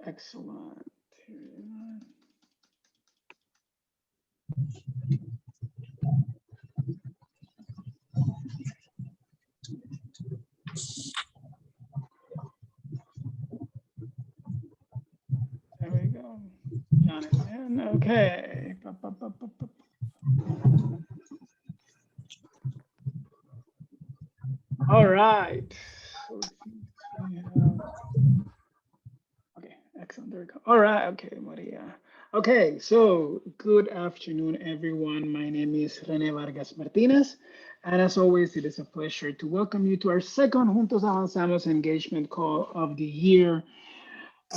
Excellent. There we go. John is in. Okay. All right. So we have... Okay, excellent. There we go. All right. Okay, Maria. Okay, so good afternoon, everyone. My name is Rene Vargas Martinez. And as always, it is a pleasure to welcome you to our second Juntos Avanzamos engagement call of the year,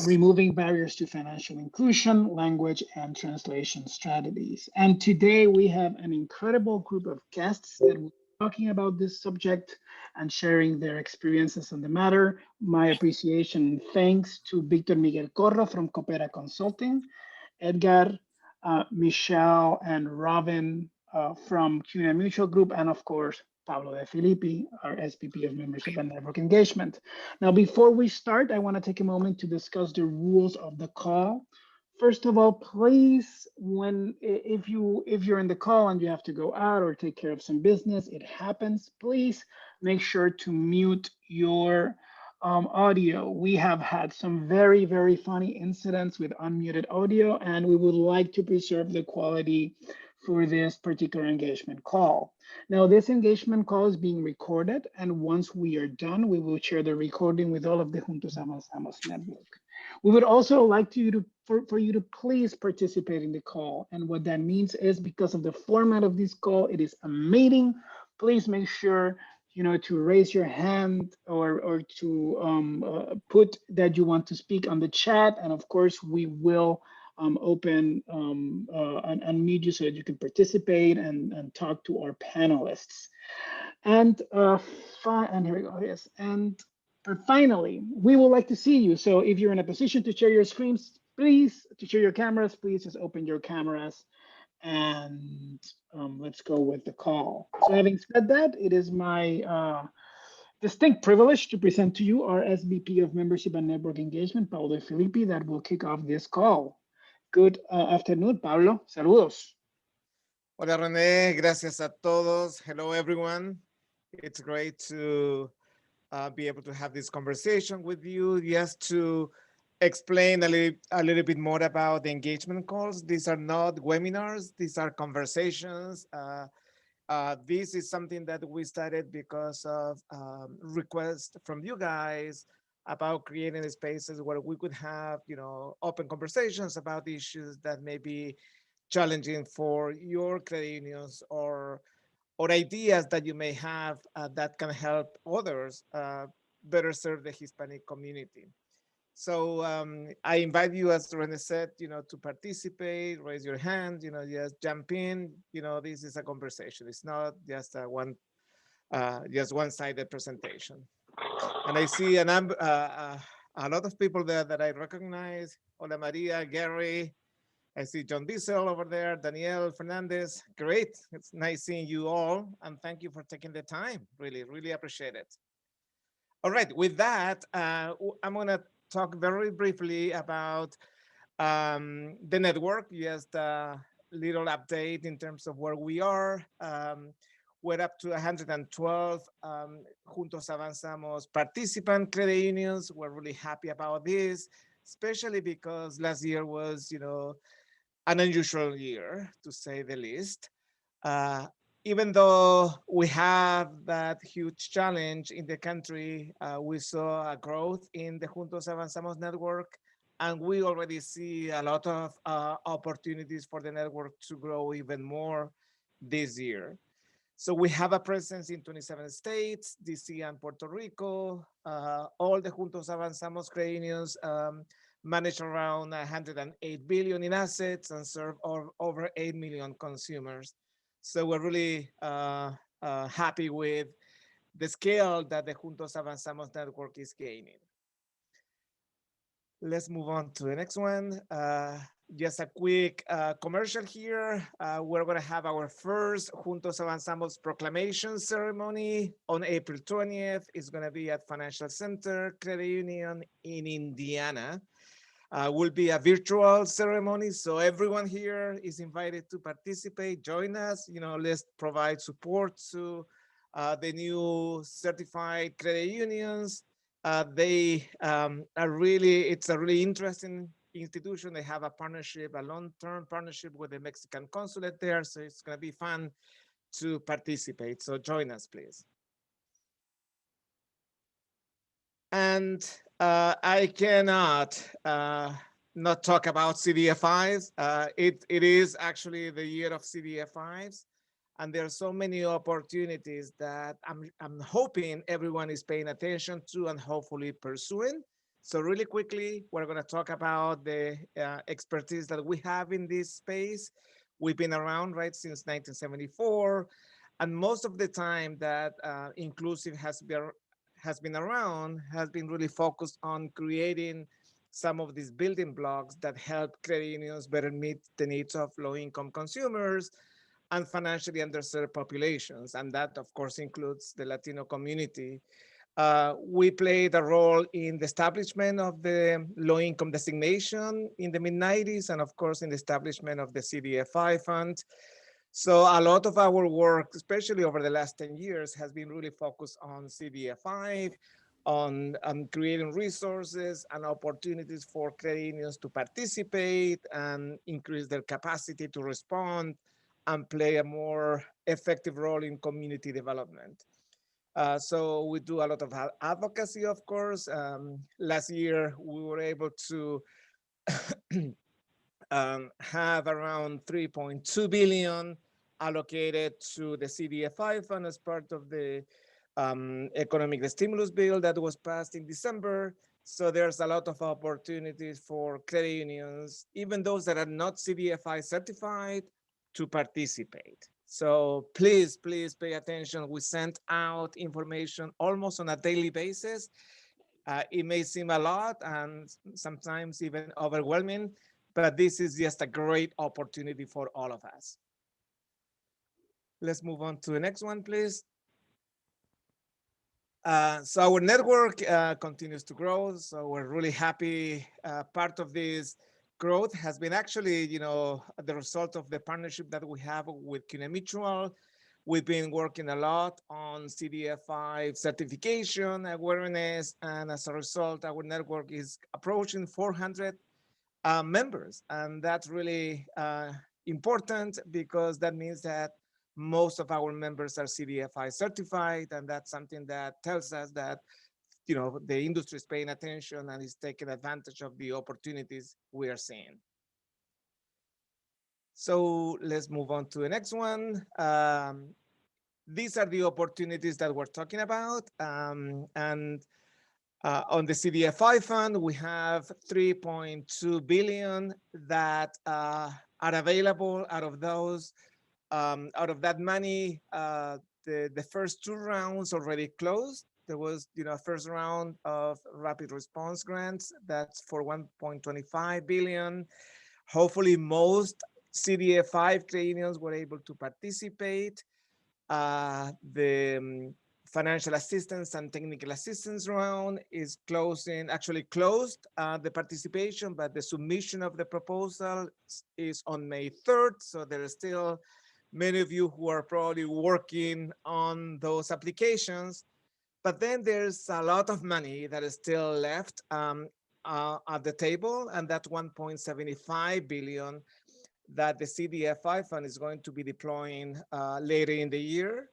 removing barriers to financial inclusion, language, and translation strategies. And today we have an incredible group of guests that will be talking about this subject and sharing their experiences on the matter. My appreciation and thanks to Victor Miguel Corro from Coopera Consulting, Edgar, Michelle, and Robin from CUNA Mutual Group, and of course, Pablo De Filippi, our SVP of Membership and Network Engagement. Now, before we start, I want to take a moment to discuss the rules of the call. First of all, please, if you're in the call and you have to go out or take care of some business, it happens. Please make sure to mute your audio. We have had some very, very funny incidents with unmuted audio, and we would like to preserve the quality for this particular engagement call. Now, this engagement call is being recorded, and once we are done, we will share the recording with all of the Juntos Avanzamos network. We would also like for you to please participate in the call, and what that means is because of the format of this call, it is a meeting. Please make sure to raise your hand or to put that you want to speak on the chat, and of course we will open and unmute you so that you can participate and talk to our panelists. And here we go. Yes, and finally, we would like to see you. So if you're in a position to share your screens, please, to share your cameras, please just open your cameras and let's go with the call. So having said that, it is my distinct privilege to present to you our SVP of Membership and Network Engagement, Pablo De Filippi, that will kick off this call. Good afternoon, Pablo. Saludos. Hola, René. Gracias a todos. Hello, everyone. It's great to be able to have this conversation with you, just to explain a little bit more about the engagement calls. These are not webinars. These are conversations. This is something that we started because of requests from you guys about creating spaces where we could have, open conversations about issues that may be challenging for your credit unions or ideas that you may have that can help others better serve the Hispanic community. So I invite you, as Rene said, to participate, raise your hand, just jump in. This is a conversation. It's not just just one-sided presentation. And I see a lot of people there that I recognize. Hola, Maria, Gary. I see John Diesel over there, Daniel Fernandez. Great. It's nice seeing you all. And thank you for taking the time. Really, really appreciate it. All right. With that, I'm going to talk very briefly about the network. Just a little update in terms of where we are. We're up to 112 Juntos Avanzamos participant credit unions. We're really happy about this, especially because last year was, an unusual year, to say the least. Even though we have that huge challenge in the country, we saw a growth in the Juntos Avanzamos network, and we already see a lot of opportunities for the network to grow even more this year. So we have a presence in 27 states, DC and Puerto Rico. All the Juntos Avanzamos credit unions manage around 108 billion in assets and serve over 8 million consumers. So we're really happy with the scale that the Juntos Avanzamos network is gaining. Let's move on to the next one. just a quick commercial here. We're going to have our first Juntos Avanzamos proclamation ceremony on April 20th. It's going to be at Financial Center Credit Union in Indiana. Will be a virtual ceremony, so everyone here is invited to participate. Join us. Let's provide support to the new certified credit unions. It's a really interesting institution. They have a partnership, a long-term partnership with the Mexican consulate there, so it's going to be fun to participate. So join us, please. And I cannot not talk about CDFIs. It is actually the year of CDFIs, and there are so many opportunities that I'm hoping everyone is paying attention to and hopefully pursuing. So really quickly, we're going to talk about the expertise that we have in this space. We've been around, right, since 1974. And most of the time that Inclusiv has been around has been really focused on creating some of these building blocks that help credit unions better meet the needs of low-income consumers and financially underserved populations. And that, of course, includes the Latino community. We played a role in the establishment of the low-income designation in the mid-90s, and of course, in the establishment of the CDFI fund. So a lot of our work, especially over the last 10 years, has been really focused on CDFI, on creating resources and opportunities for credit unions to participate and increase their capacity to respond and play a more effective role in community development. So we do a lot of advocacy, of course. Last year, we were able to have around 3.2 billion allocated to the CDFI fund as part of the economic stimulus bill that was passed in December. So there's a lot of opportunities for credit unions, even those that are not CDFI certified, to participate. So please pay attention. We send out information almost on a daily basis. It may seem a lot and sometimes even overwhelming, but this is just a great opportunity for all of us. Let's move on to the next one, please. So our network continues to grow. So we're really happy. Part of this growth has been actually, the result of the partnership that we have with CUNA Mutual. We've been working a lot on CDFI certification awareness, and as a result, our network is approaching 400 members, and that's really important because that means that most of our members are CDFI certified, and that's something that tells us that the industry is paying attention and is taking advantage of the opportunities we are seeing. So let's move on to the next one. These are the opportunities that we're talking about, and on the CDFI fund, we have 3.2 billion that are available. Out of those, out of that money, the first two rounds already closed. There was, a first round of rapid response grants. That's for 1.25 billion. Hopefully, most CDFI credit unions were able to participate. The financial assistance and technical assistance round is actually closed the participation, but the submission of the proposal is on May 3rd. So there are still many of you who are probably working on those applications. But then there's a lot of money that is still left at the table, and that's 1.75 billion that the CDFI fund is going to be deploying later in the year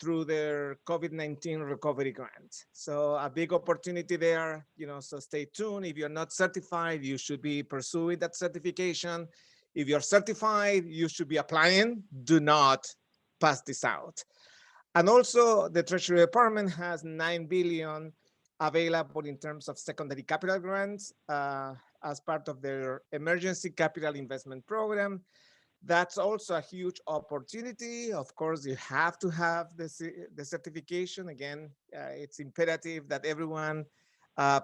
through their COVID-19 recovery grant. So a big opportunity there, so stay tuned. If you're not certified, you should be pursuing that certification. If you're certified, you should be applying. Do not pass this out. And also the Treasury Department has 9 billion available in terms of secondary capital grants as part of their emergency capital investment program. That's also a huge opportunity. Of course, you have to have the certification. Again, it's imperative that everyone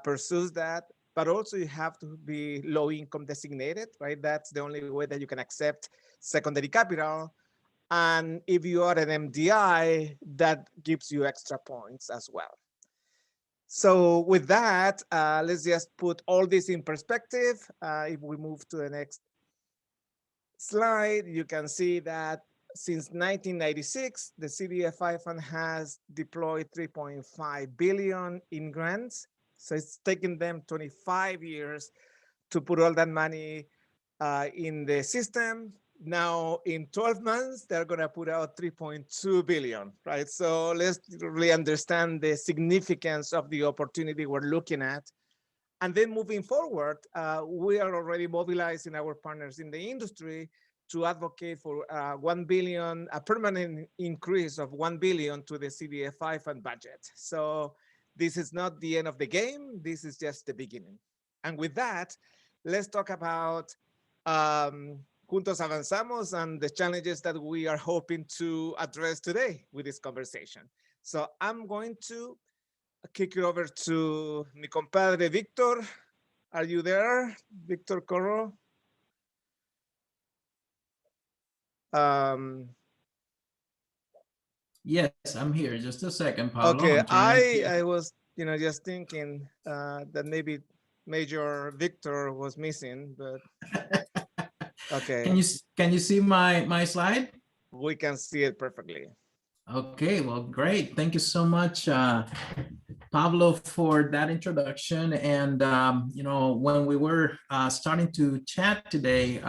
pursues that. but also you have to be low income designated, right? That's the only way that you can accept secondary capital. And if you are an MDI, that gives you extra points as well. So with that, let's just put all this in perspective. If we move to the next slide, you can see that since 1996, the CDFI fund has deployed 3.5 billion in grants. So it's taken them 25 years to put all that money in the system. Now in 12 months, they're gonna put out 3.2 billion, right? So let's really understand the significance of the opportunity we're looking at. And then moving forward, we are already mobilizing our partners in the industry to advocate for 1 billion, a permanent increase of 1 billion to the CDFI fund budget. So this is not the end of the game, this is just the beginning. And with that, let's talk about Juntos Avanzamos and the challenges that we are hoping to address today with this conversation. So I'm going to kick it over to mi compadre Victor. Are you there, Victor Corro? Yes, I'm here. Just a second, Pablo. Okay, I was just thinking that maybe Major Victor was missing, but okay. Can you see my slide? We can see it perfectly. Okay, well, great. Thank you so much, Pablo, for that introduction. And when we were starting to chat today,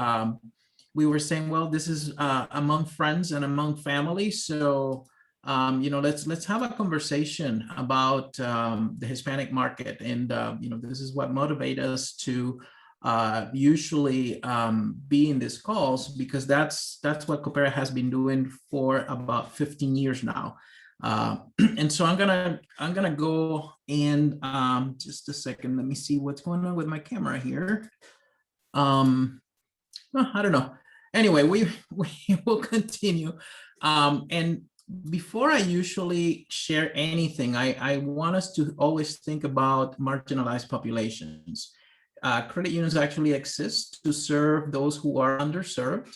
we were saying, well, this is among friends and among family. So let's have a conversation about the Hispanic market, and this is what motivates us to usually be in these calls, because that's what Popery has been doing for about 15 years now. And so I'm gonna go and just a second. Let me see what's going on with my camera here. I don't know. Anyway, we will continue. And before I usually share anything, I want us to always think about marginalized populations. Credit unions actually exist to serve those who are underserved,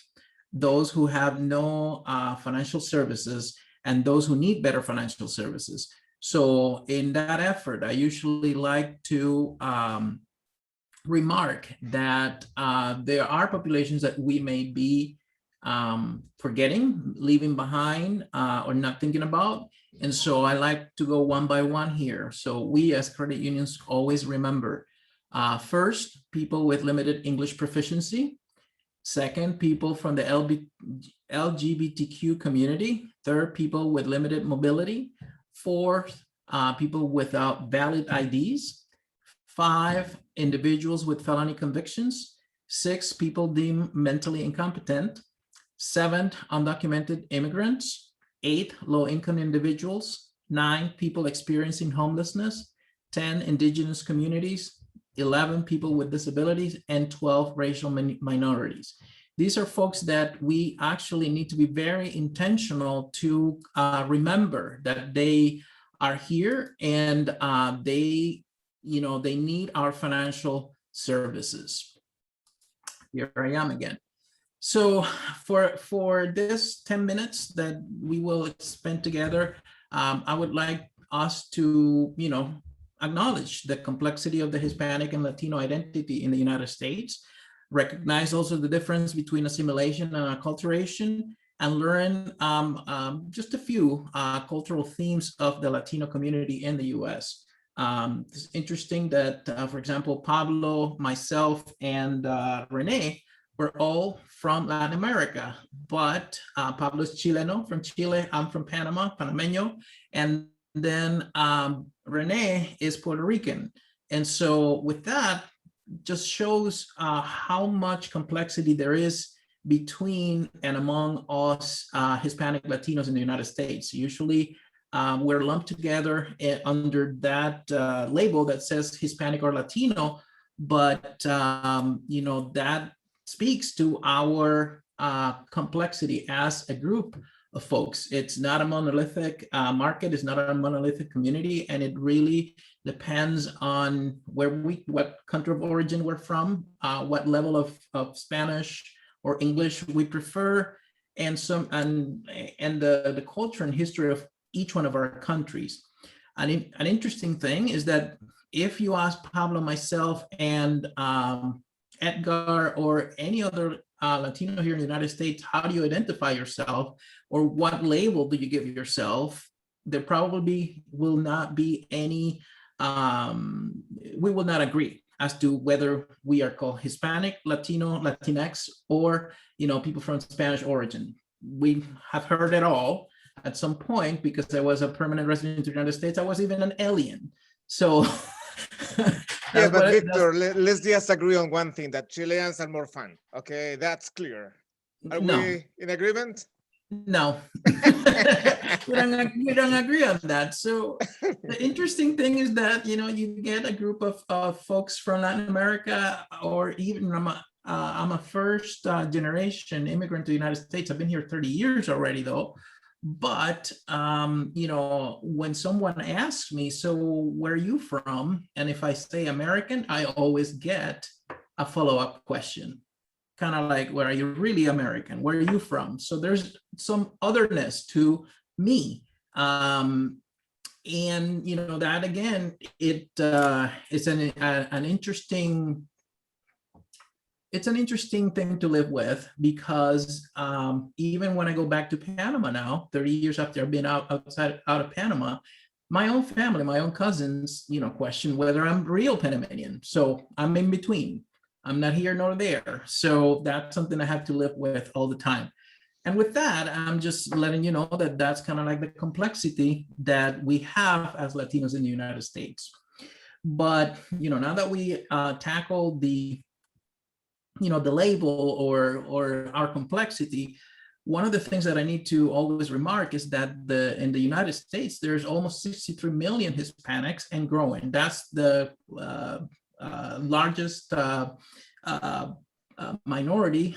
those who have no financial services, and those who need better financial services. So in that effort, I usually like to remark that there are populations that we may be forgetting, leaving behind, or not thinking about. And so I like to go one by one here. So we as credit unions always remember, first, people with limited English proficiency. Second, people from the LGBTQ community. Third, people with limited mobility. Fourth, people without valid IDs. 5, individuals with felony convictions. 6, people deemed mentally incompetent. 7, undocumented immigrants. 8, low-income individuals. 9, people experiencing homelessness. 10, indigenous communities. 11, people with disabilities, and 12, racial minorities. These are folks that we actually need to be very intentional to remember that they are here, and they need our financial services. Here I am again. So for this 10 minutes that we will spend together, I would like us to, acknowledge the complexity of the Hispanic and Latino identity in the United States, recognize also the difference between assimilation and acculturation, and learn just a few cultural themes of the Latino community in the US. It's interesting that, for example, Pablo, myself, and Rene were all from Latin America, but Pablo's Chileno from Chile, I'm from Panama, Panameño, and then Rene is Puerto Rican. And so with that, just shows how much complexity there is between and among us Hispanic Latinos in the United States. Usually we're lumped together under that label that says Hispanic or Latino, but that speaks to our complexity as a group of folks. It's not a monolithic market, it's not a monolithic community, and it really depends on what country of origin we're from, what level of Spanish or English we prefer, and the culture and history of each one of our countries. An interesting thing is that if you ask Pablo, myself, and Edgar, or any other Latino here in the United States, how do you identify yourself, or what label do you give yourself? There probably will not be any, we will not agree as to whether we are called Hispanic, Latino, Latinx, or people from Spanish origin. We have heard it all at some point, because I was a permanent resident in the United States. I was even an alien. So yeah, but Victor, let's just agree on one thing, that Chileans are more fun. Okay, that's clear. Are we in agreement? No, we don't agree on that. So the interesting thing is that, you get a group of folks from Latin America, or even I'm a first generation immigrant to the United States. I've been here 30 years already, though. But, when someone asks me, so where are you from? And if I say American, I always get a follow-up question. Kind of like, where are you really American? Where are you from? So there's some otherness to me. And, that again, it's an interesting, it's an interesting thing to live with, because even when I go back to Panama now, 30 years after I've been out of Panama, my own family, my own cousins, question whether I'm real Panamanian. So I'm in between. I'm not here nor there. So that's something I have to live with all the time. And with that, I'm just letting you know that that's kind of like the complexity that we have as Latinos in the United States. But, now that we tackle the label or our complexity, one of the things that I need to always remark is that in the United States, there's almost 63 million Hispanics and growing. That's the largest minority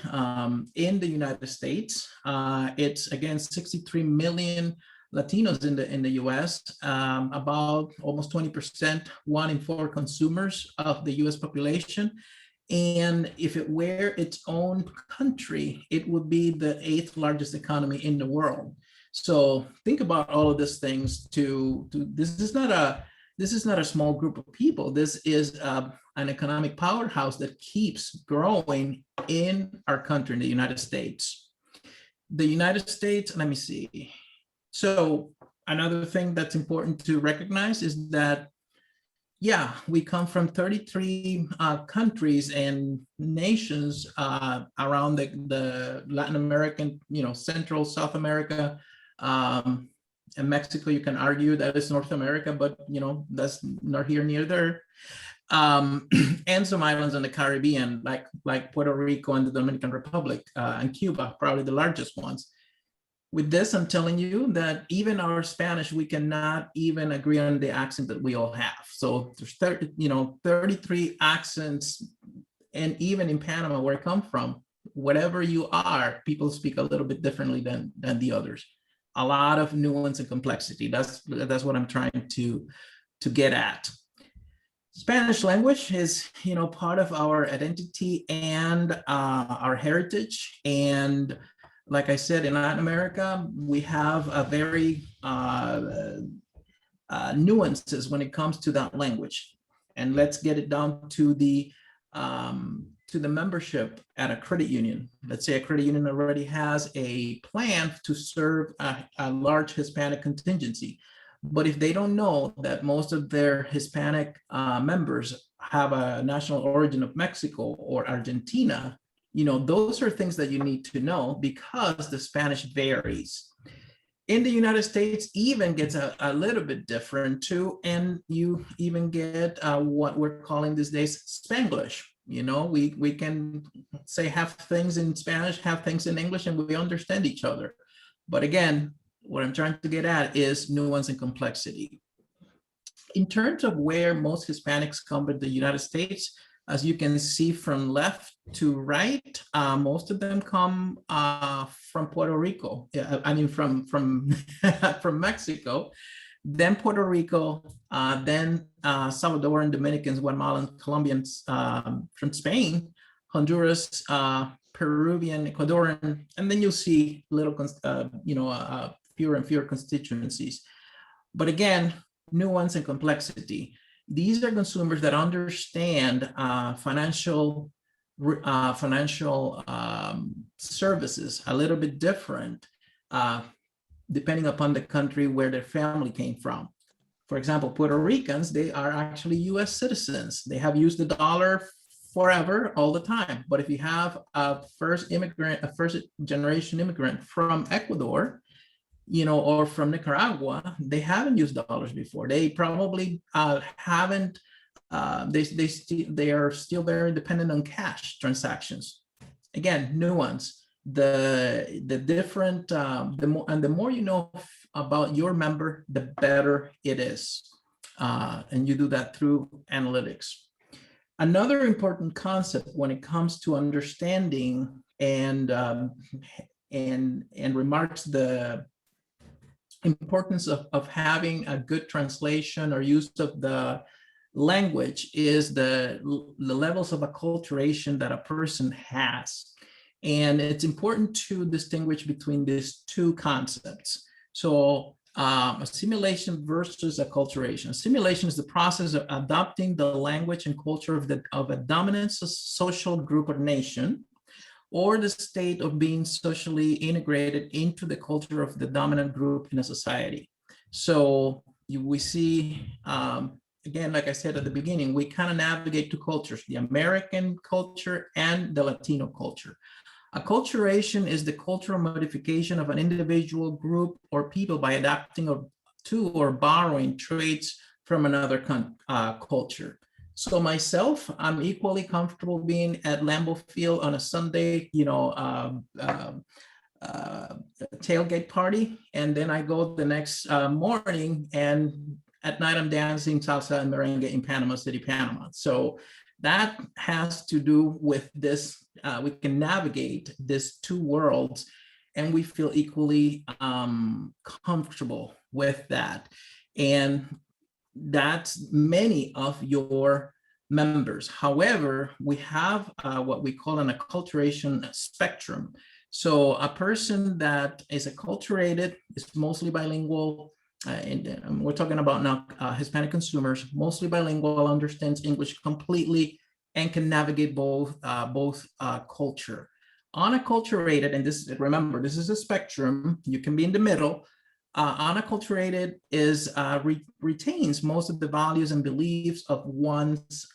in the United States. It's again 63 million Latinos in the US, about almost 20%, 1 in 4 consumers of the US population. And if it were its own country, it would be the 8th largest economy in the world. So think about all of these things. This is not a small group of people. This is an economic powerhouse that keeps growing in our country, in the United States. The United States, let me see. So another thing that's important to recognize is that, yeah, we come from 33 countries and nations around the Latin American, Central, South America, and Mexico. You can argue that it's North America, but that's not here near there. And some islands in the Caribbean, like Puerto Rico and the Dominican Republic, and Cuba, probably the largest ones. With this, I'm telling you that even our Spanish, we cannot even agree on the accent that we all have. So there's 33 accents, and even in Panama, where I come from, whatever you are, people speak a little bit differently than the others. A lot of nuance and complexity. That's what I'm trying to get at. Spanish language is, part of our identity and our heritage. And like I said, in Latin America, we have a very nuances when it comes to that language. And let's get it down to the membership at a credit union. Let's say a credit union already has a plan to serve a large Hispanic contingency. But if they don't know that most of their Hispanic members have a national origin of Mexico or Argentina, those are things that you need to know, because the Spanish varies. In the United States, even gets a little bit different too, and you even get what we're calling these days Spanglish. We can say half things in Spanish, half things in English, and we understand each other. But again, what I'm trying to get at is nuance and complexity. In terms of where most Hispanics come to the United States, as you can see from left to right, most of them come from Puerto Rico, I mean from from Mexico, then Puerto Rico, then Salvadoran, Dominicans, Guatemalans, Colombians, from Spain, Honduras, Peruvian, Ecuadorian, and then you'll see little, fewer and fewer constituencies. But again, nuance and complexity. These are consumers that understand financial services a little bit different, depending upon the country where their family came from. For example, Puerto Ricans, they are actually US citizens. They have used the dollar forever, all the time. But if you have a first generation immigrant from Ecuador, or from Nicaragua, they haven't used dollars before. They probably haven't, they are still very dependent on cash transactions. Again, nuance. The different, the more you know about your member, the better it is. And you do that through analytics. Another important concept when it comes to understanding and remarks the importance of having a good translation or use of the language is the levels of acculturation that a person has. And it's important to distinguish between these two concepts. So assimilation versus acculturation. Assimilation is the process of adopting the language and culture of a dominant social group or nation, or the state of being socially integrated into the culture of the dominant group in a society. So we see, again, like I said at the beginning, we kind of navigate two cultures, the American culture and the Latino culture. Acculturation is the cultural modification of an individual, group, or people by adapting to or borrowing traits from another culture. So myself, I'm equally comfortable being at Lambeau Field on a Sunday, tailgate party, and then I go the next morning, and at night I'm dancing salsa and merengue in Panama City, Panama. So that has to do with this. We can navigate these two worlds, and we feel equally comfortable with that. And that's many of your members. However, we have what we call an acculturation spectrum. So a person that is acculturated is mostly bilingual, and we're talking about now Hispanic consumers, mostly bilingual, understands English completely, and can navigate both culture. Unacculturated, and this, remember, this is a spectrum, you can be in the middle. Unacculturated is retains most of the values and beliefs of one's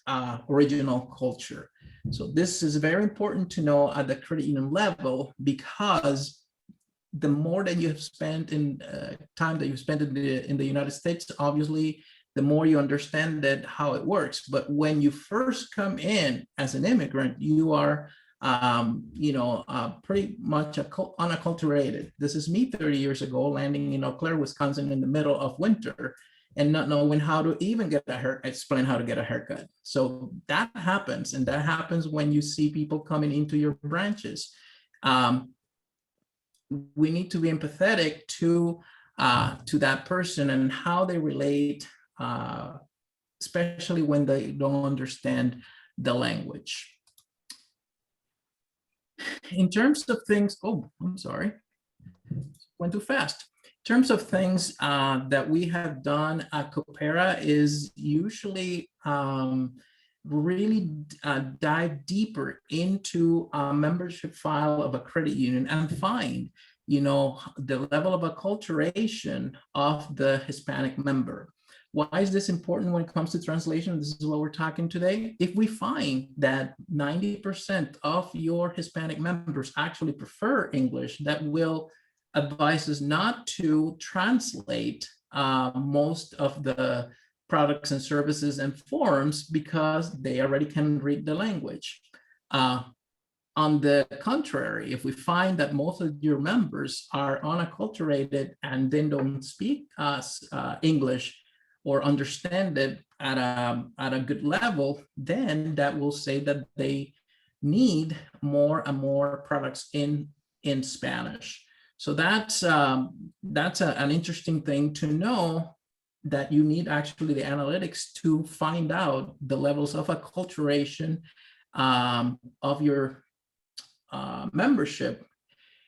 original culture. So this is very important to know at the credit union level, because the more that you have spent in time that you've spent in the United States, obviously, the more you understand that how it works. But when you first come in as an immigrant, you are pretty much unacculturated. This is me 30 years ago, landing in Eau Claire, Wisconsin in the middle of winter and not knowing how to even explain how to get a haircut. So that happens, and that happens when you see people coming into your branches. We need to be empathetic to that person and how they relate, especially when they don't understand the language. In terms of things, oh, I'm sorry, went too fast. In terms of things that we have done at Coopera is usually really dive deeper into a membership file of a credit union and find, the level of acculturation of the Hispanic member. Why is this important when it comes to translation? This is what we're talking today. If we find that 90% of your Hispanic members actually prefer English, that will advise us not to translate most of the products and services and forms because they already can read the language. On the contrary, if we find that most of your members are unacculturated and then don't speak English or understand it at a good level, then that will say that they need more and more products in in Spanish. So that's an interesting thing to know, that you need actually the analytics to find out the levels of acculturation of your membership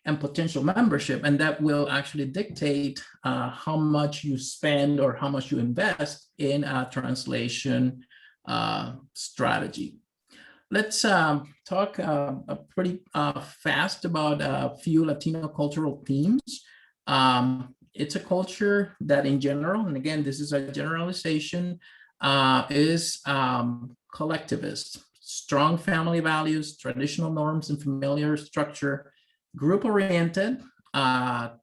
and potential membership, and that will actually dictate how much you spend or how much you invest in a translation strategy. Let's talk pretty fast about a few Latino cultural themes. It's a culture that in general, and again, this is a generalization, is collectivist. Strong family values, traditional norms and familiar structure, group-oriented,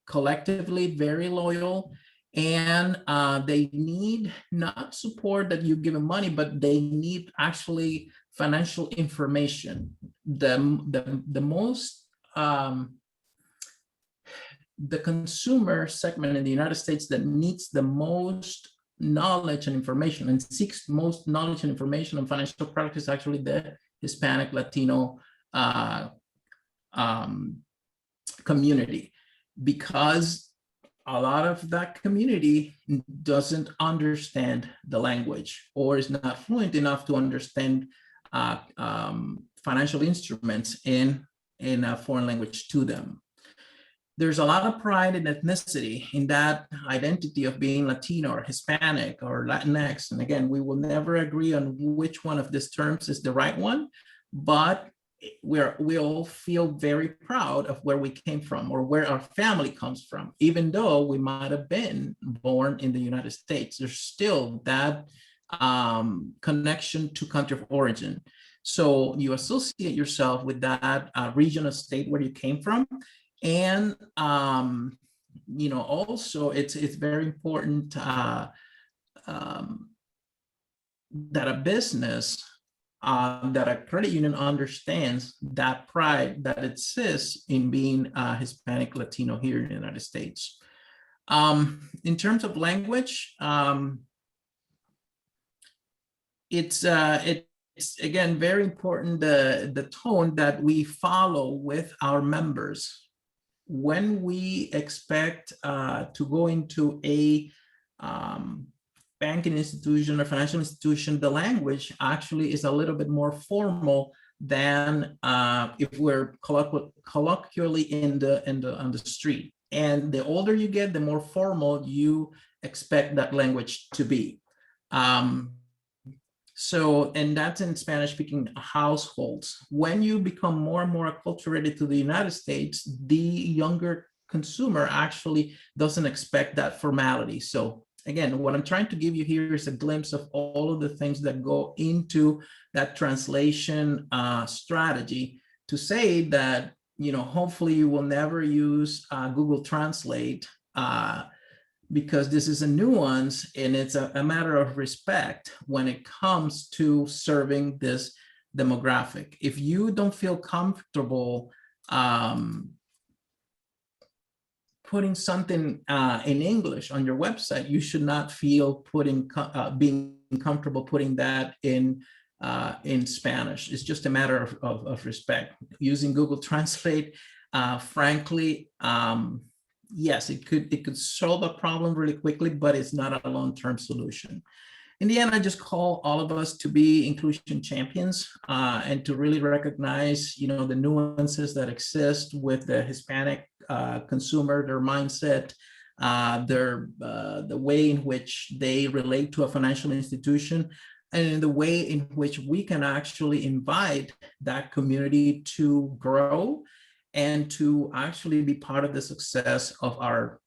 collectively very loyal, and they need not support that you give them money, but they need actually financial information. The consumer segment in the United States that needs the most knowledge and information and seeks most knowledge and information on financial products is actually the Hispanic Latino community, because a lot of that community doesn't understand the language or is not fluent enough to understand financial instruments in a foreign language to them. There's a lot of pride in ethnicity, in that identity of being Latino or Hispanic or Latinx. And again, we will never agree on which one of these terms is the right one, but we all feel very proud of where we came from or where our family comes from. Even though we might have been born in the United States, there's still that connection to country of origin. So you associate yourself with that region or state where you came from. And also it's very important that a business, that a credit union understands that pride that exists in being Hispanic Latino here in the United States. In terms of language, it's again very important the tone that we follow with our members. When we expect to go into a banking institution or financial institution, the language actually is a little bit more formal than if we're colloquially on the street. And the older you get, the more formal you expect that language to be. And that's in Spanish-speaking households. When you become more and more acculturated to the United States, the younger consumer actually doesn't expect that formality. So again, what I'm trying to give you here is a glimpse of all of the things that go into that translation strategy, to say that, hopefully you will never use Google Translate, because this is a nuance and it's a matter of respect when it comes to serving this demographic. If you don't feel comfortable putting something in English on your website, you should not feel being comfortable putting that in Spanish. It's just a matter of respect. Using Google Translate, frankly, yes, it could solve a problem really quickly, but it's not a long-term solution. In the end, I just call all of us to be inclusion champions and to really recognize, the nuances that exist with the Hispanic consumer, their mindset, the way in which they relate to a financial institution, and in the way in which we can actually invite that community to grow and to actually be part of the success of our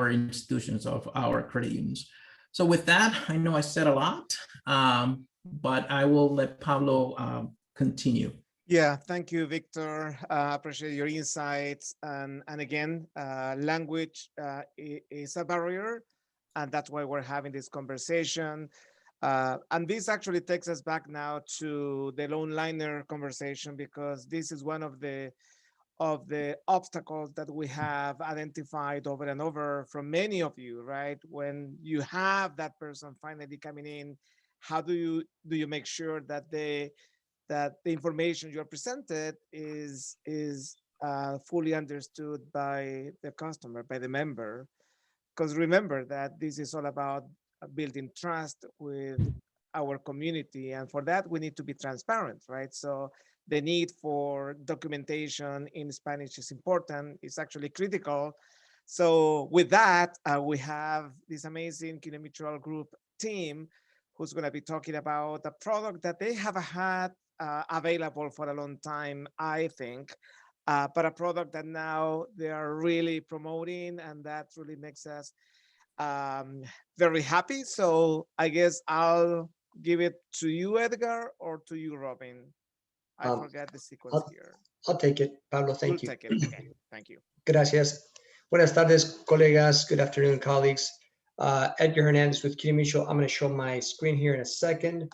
institutions, of our credit unions. So with that, I know I said a lot, but I will let Pablo continue. Yeah, thank you, Victor. Appreciate your insights. And again, language is a barrier, and that's why we're having this conversation. And this actually takes us back now to the loan liner conversation, because this is one of the obstacles that we have identified over and over from many of you, right? When you have that person finally coming in, how do you make sure that the information you're presented is fully understood by the customer, by the member. Because remember that this is all about building trust with our community. And for that, we need to be transparent, right? So the need for documentation in Spanish is important. It's actually critical. So with that, we have this amazing Mutual Group team who's going to be talking about a product that they have had available for a long time, I think, but a product that now they are really promoting, and that really makes us very happy. So I guess I'll give it to you, Edgar, or to you, Robin. I forgot the sequence here. I'll take it, Pablo. We'll Thank you. take it. Okay, thank you. Gracias. Buenas tardes, colegas. Good afternoon, colleagues. Edgar Hernandez with Key Mutual. I'm going to show my screen here in a second.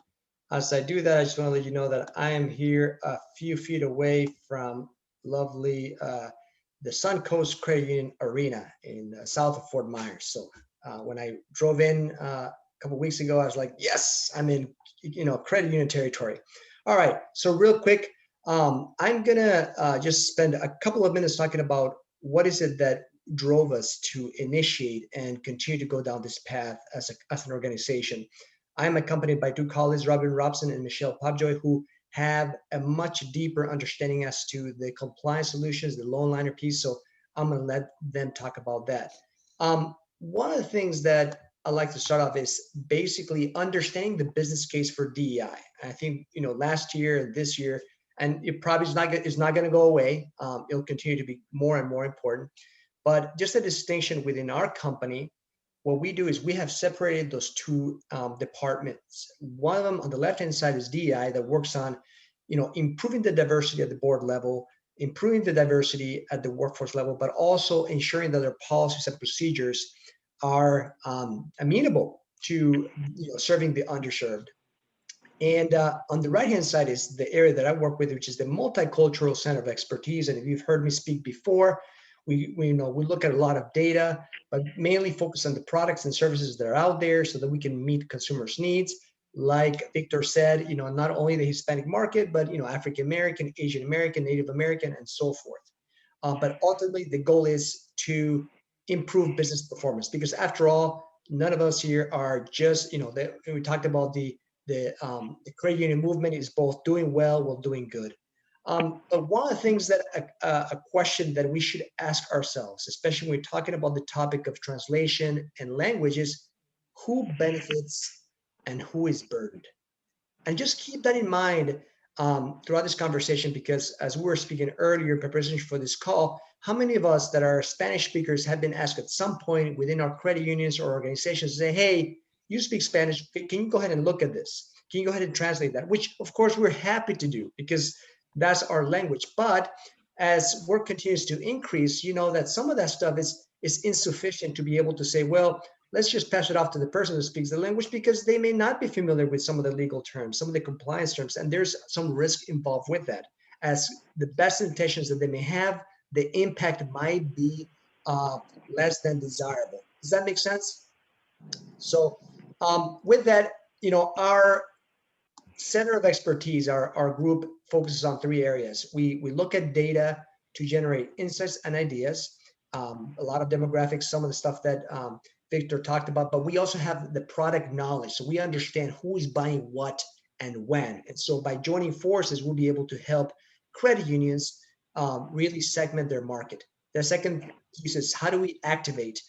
As I do that, I just want to let you know that I am here a few feet away from lovely the Suncoast Credit Union Arena in south of Fort Myers. So when I drove in a couple weeks ago, I was like, yes, I'm in credit union territory. All right, so real quick, I'm gonna just spend a couple of minutes talking about what is it that drove us to initiate and continue to go down this path as an organization. I'm accompanied by two colleagues, Robin Robson and Michelle Popjoy, who have a much deeper understanding as to the compliance solutions, the loan liner piece. So I'm going to let them talk about that. One of the things that I like to start off is basically understanding the business case for DEI. I think last year and this year, and it probably is not going to go away. It'll continue to be more and more important. But just a distinction within our company, what we do is we have separated those two departments. One of them on the left-hand side is DEI that works on, improving the diversity at the board level, improving the diversity at the workforce level, but also ensuring that their policies and procedures are amenable to serving the underserved. And on the right-hand side is the area that I work with, which is the Multicultural Center of Expertise. And if you've heard me speak before, we look at a lot of data, but mainly focus on the products and services that are out there so that we can meet consumers' needs. Like Victor said, not only the Hispanic market, but African American, Asian American, Native American, and so forth. But ultimately, the goal is to improve business performance, because after all, none of us here are just we talked about the credit union movement is both doing well while doing good. But one of the things that a question that we should ask ourselves, especially when we're talking about the topic of translation and language, is who benefits and who is burdened? And just keep that in mind throughout this conversation, because as we were speaking earlier in preparation for this call, how many of us that are Spanish speakers have been asked at some point within our credit unions or organizations to say, hey, you speak Spanish, can you go ahead and look at this? Can you go ahead and translate that? Which of course we're happy to do, because that's our language. But as work continues to increase, that some of that stuff is insufficient to be able to say, well, let's just pass it off to the person who speaks the language, because they may not be familiar with some of the legal terms, some of the compliance terms, and there's some risk involved with that. As the best intentions that they may have, the impact might be less than desirable. Does that make sense? So with that, our center of expertise, our group focuses on three areas. We look at data to generate insights and ideas, a lot of demographics, some of the stuff that Victor talked about, but we also have the product knowledge. So we understand who is buying what and when. And so by joining forces, we'll be able to help credit unions really segment their market. The second piece is, how do we activate?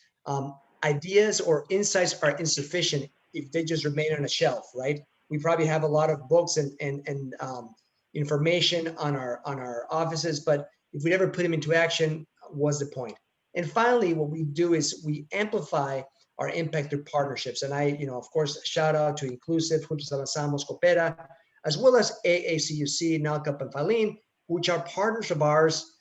Ideas or insights are insufficient if they just remain on a shelf, right? We probably have a lot of books and information on our offices, but if we never put them into action, what's the point? And finally, what we do is we amplify our impact through partnerships. And I, of course, shout out to Inclusiv, Juntos, Avanzamos, Coopera, as well as AACUC, NALCAP, and FALIN, which are partners of ours.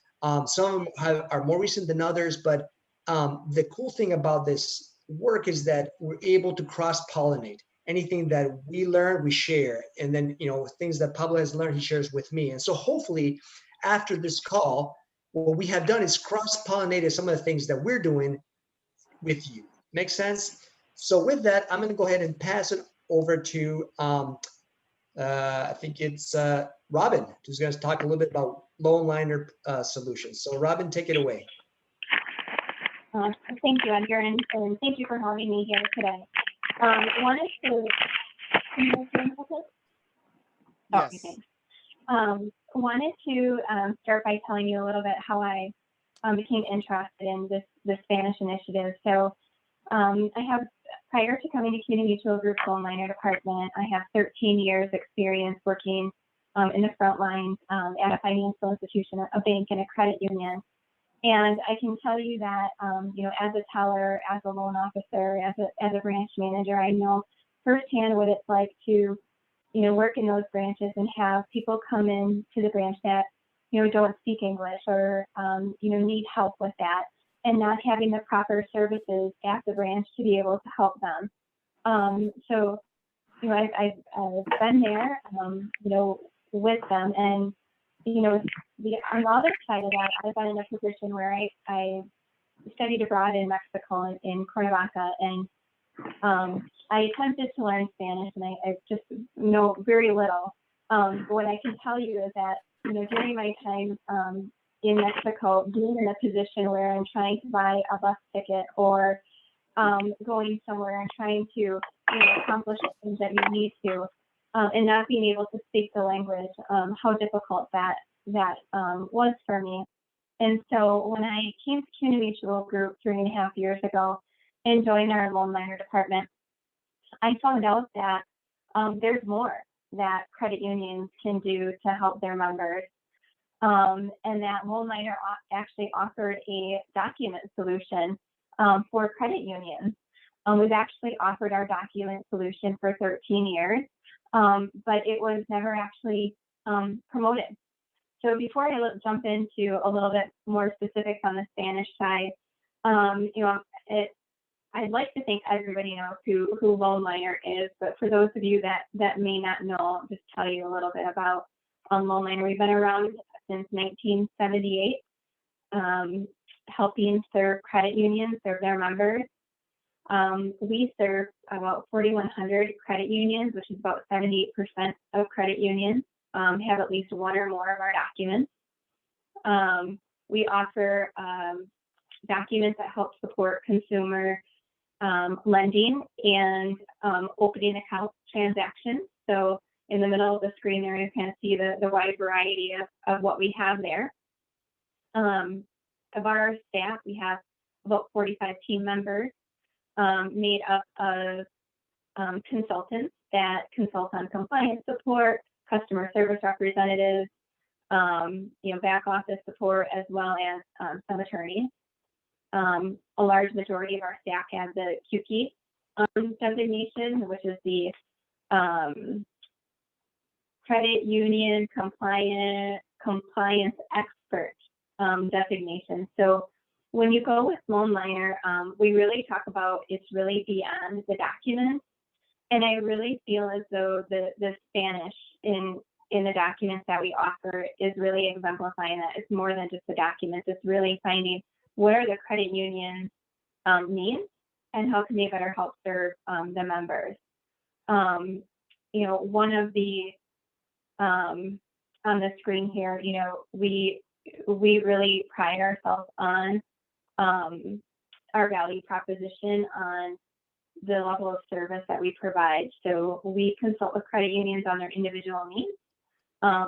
Some are more recent than others, but the cool thing about this work is that we're able to cross-pollinate. Anything that we learn, we share. And then, things that Pablo has learned, he shares with me. And so hopefully after this call, what we have done is cross-pollinated some of the things that we're doing with you. Make sense? So with that, I'm going to go ahead and pass it over to, I think it's Robin, who's going to talk a little bit about loan liner solutions. So Robin, take it away. Thank you, Edgar, and thank you for having me here today. Wanted to, Yes. okay. Wanted to start by telling you a little bit how I became interested in the Spanish initiative. So I have, prior to coming to CUNY Mutual Group's loan liner department, I have 13 years experience working in the front lines at a financial institution, a bank, and a credit union. And I can tell you that, you know, as a teller, as a loan officer, as a branch manager, I know firsthand what it's like to, you know, work in those branches and have people come in to the branch that, you know, don't speak English or, you know, need help with that, and not having the proper services at the branch to be able to help them. So, you know, I've been there, you know, with them, and, you know, on the other side of that, I've been in a position where I studied abroad in Mexico, in Cuernavaca, and I attempted to learn Spanish, and I just know very little. But what I can tell you is that, you know, during my time in Mexico, being in a position where I'm trying to buy a bus ticket or going somewhere and trying to, you know, accomplish things that you need to, and not being able to speak the language, how difficult that was for me. And so when I came to CUNY Mutual Group 3.5 years ago and joined our loan liner department, I found out that there's more that credit unions can do to help their members. And that loan liner actually offered a document solution for credit unions. We've actually offered our document solution for 13 years, but it was never actually promoted. So before I jump into a little bit more specifics on the Spanish side, you know, I'd like to think everybody knows who loan liner is, but for those of you that may not know, I'll just tell you a little bit about loan liner. We've been around since 1978, helping serve credit unions, serve their members. We serve about 4,100 credit unions, which is about 78% of credit unions have at least one or more of our documents. We offer documents that help support consumer lending and opening account transactions. So in the middle of the screen there, you kind of see the wide variety of what we have there. Of our staff, we have about 45 team members made up of consultants that consult on compliance support, customer service representatives, you know, back office support, as well as some attorneys. A large majority of our staff have the QP designation, which is the credit union compliance expert designation. So when you go with loan liner, we really talk about it's really beyond the documents. And I really feel as though the Spanish in the documents that we offer is really exemplifying that it's more than just the documents. It's really finding what are the credit unions needs and how can they better help serve the members. You know, one of the on the screen here, you know, we really pride ourselves on our value proposition on the level of service that we provide. So we consult with credit unions on their individual needs.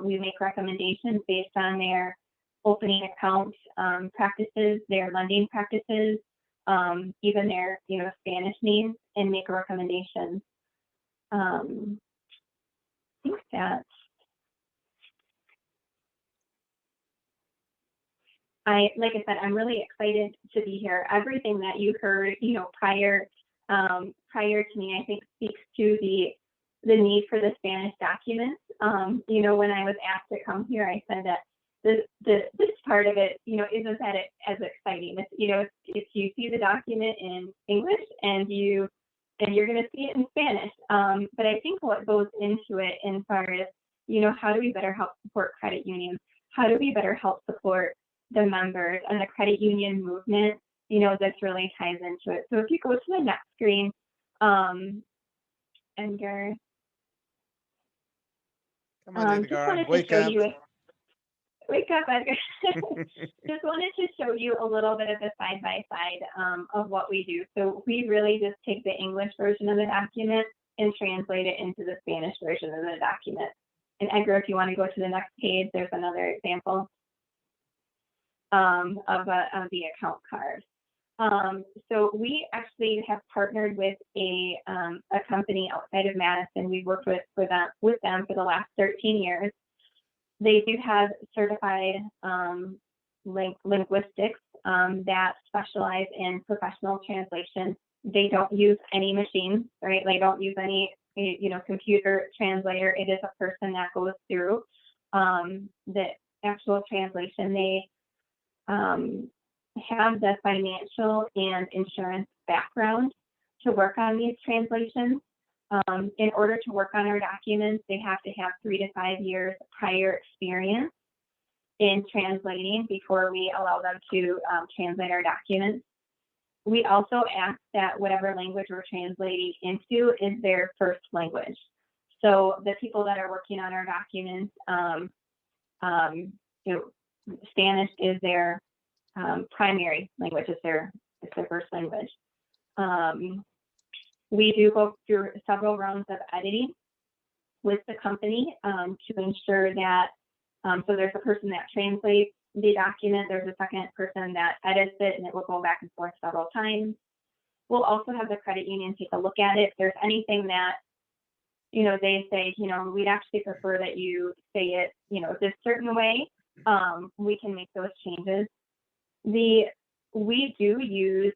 We make recommendations based on their opening account practices, their lending practices, even their, you know, Spanish needs, and make recommendations. I think that's, like I said, I'm really excited to be here. Everything that you heard, you know, prior to me, I think speaks to the need for the Spanish documents. You know, when I was asked to come here, I said that this part of it, you know, isn't that as exciting. It's, you know, if you see the document in English and you're going to see it in Spanish. But I think what goes into it as far as, you know, how do we better help support credit unions? How do we better help support the members and the credit union movement? You know, this really ties into it. So if you go to the next screen, Edgar. Come on, Edgar, wake up. Wake up, Edgar. Just wanted to show you a little bit of the side-by-side of what we do. So we really just take the English version of the document and translate it into the Spanish version of the document. And Edgar, if you want to go to the next page, there's another example of the account card. So we actually have partnered with a company outside of Madison. We've worked with them for the last 13 years. They do have certified linguistics that specialize in professional translation. They don't use any machines, right? They don't use any, computer translator. It is a person that goes through the actual translation. They have the financial and insurance background to work on these translations. In order to work on our documents, they have to have 3 to 5 years prior experience in translating before we allow them to translate our documents. We also ask that whatever language we're translating into is their first language. So the people that are working on our documents, Spanish is their primary language, it's their first language. We do go through several rounds of editing with the company to ensure that, so there's a person that translates the document, there's a second person that edits it, and it will go back and forth several times. We'll also have the credit union take a look at it. If there's anything that, they say, we'd actually prefer that you say it, this certain way, we can make those changes. We do use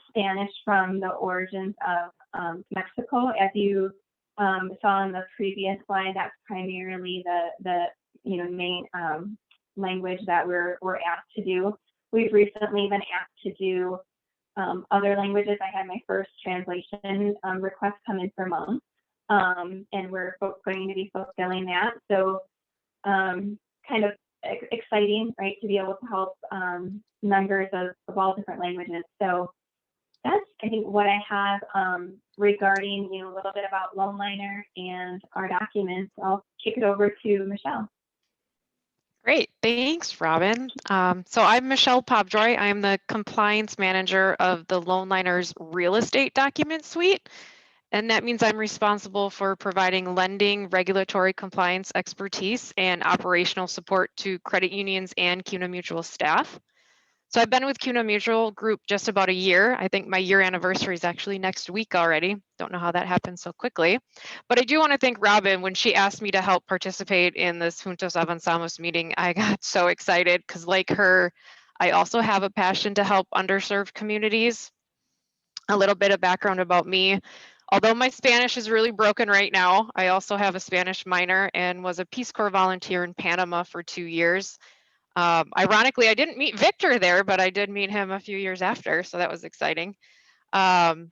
Spanish from the origins of Mexico. As you saw in the previous slide, that's primarily the main language that we're asked to do. We've recently been asked to do other languages. I had my first translation request come in for Hmong, and we're going to be fulfilling that. So kind of exciting, right, to be able to help members of all different languages. So that's, I think, what I have regarding, a little bit about LoanLiner and our documents. I'll kick it over to Michelle. Great, thanks, Robin. So I'm Michelle Pobjoy. I'm the compliance manager of the LoanLiner's real estate document suite. And that means I'm responsible for providing lending, regulatory compliance expertise, and operational support to credit unions and CUNA Mutual staff. So I've been with CUNA Mutual Group just about a year. I think my year anniversary is actually next week already. Don't know how that happened so quickly. But I do want to thank Robin. When she asked me to help participate in this Juntos Avanzamos meeting, I got so excited because, like her, I also have a passion to help underserved communities. A little bit of background about me. Although my Spanish is really broken right now, I also have a Spanish minor and was a Peace Corps volunteer in Panama for 2 years. Ironically, I didn't meet Victor there, but I did meet him a few years after, so that was exciting. And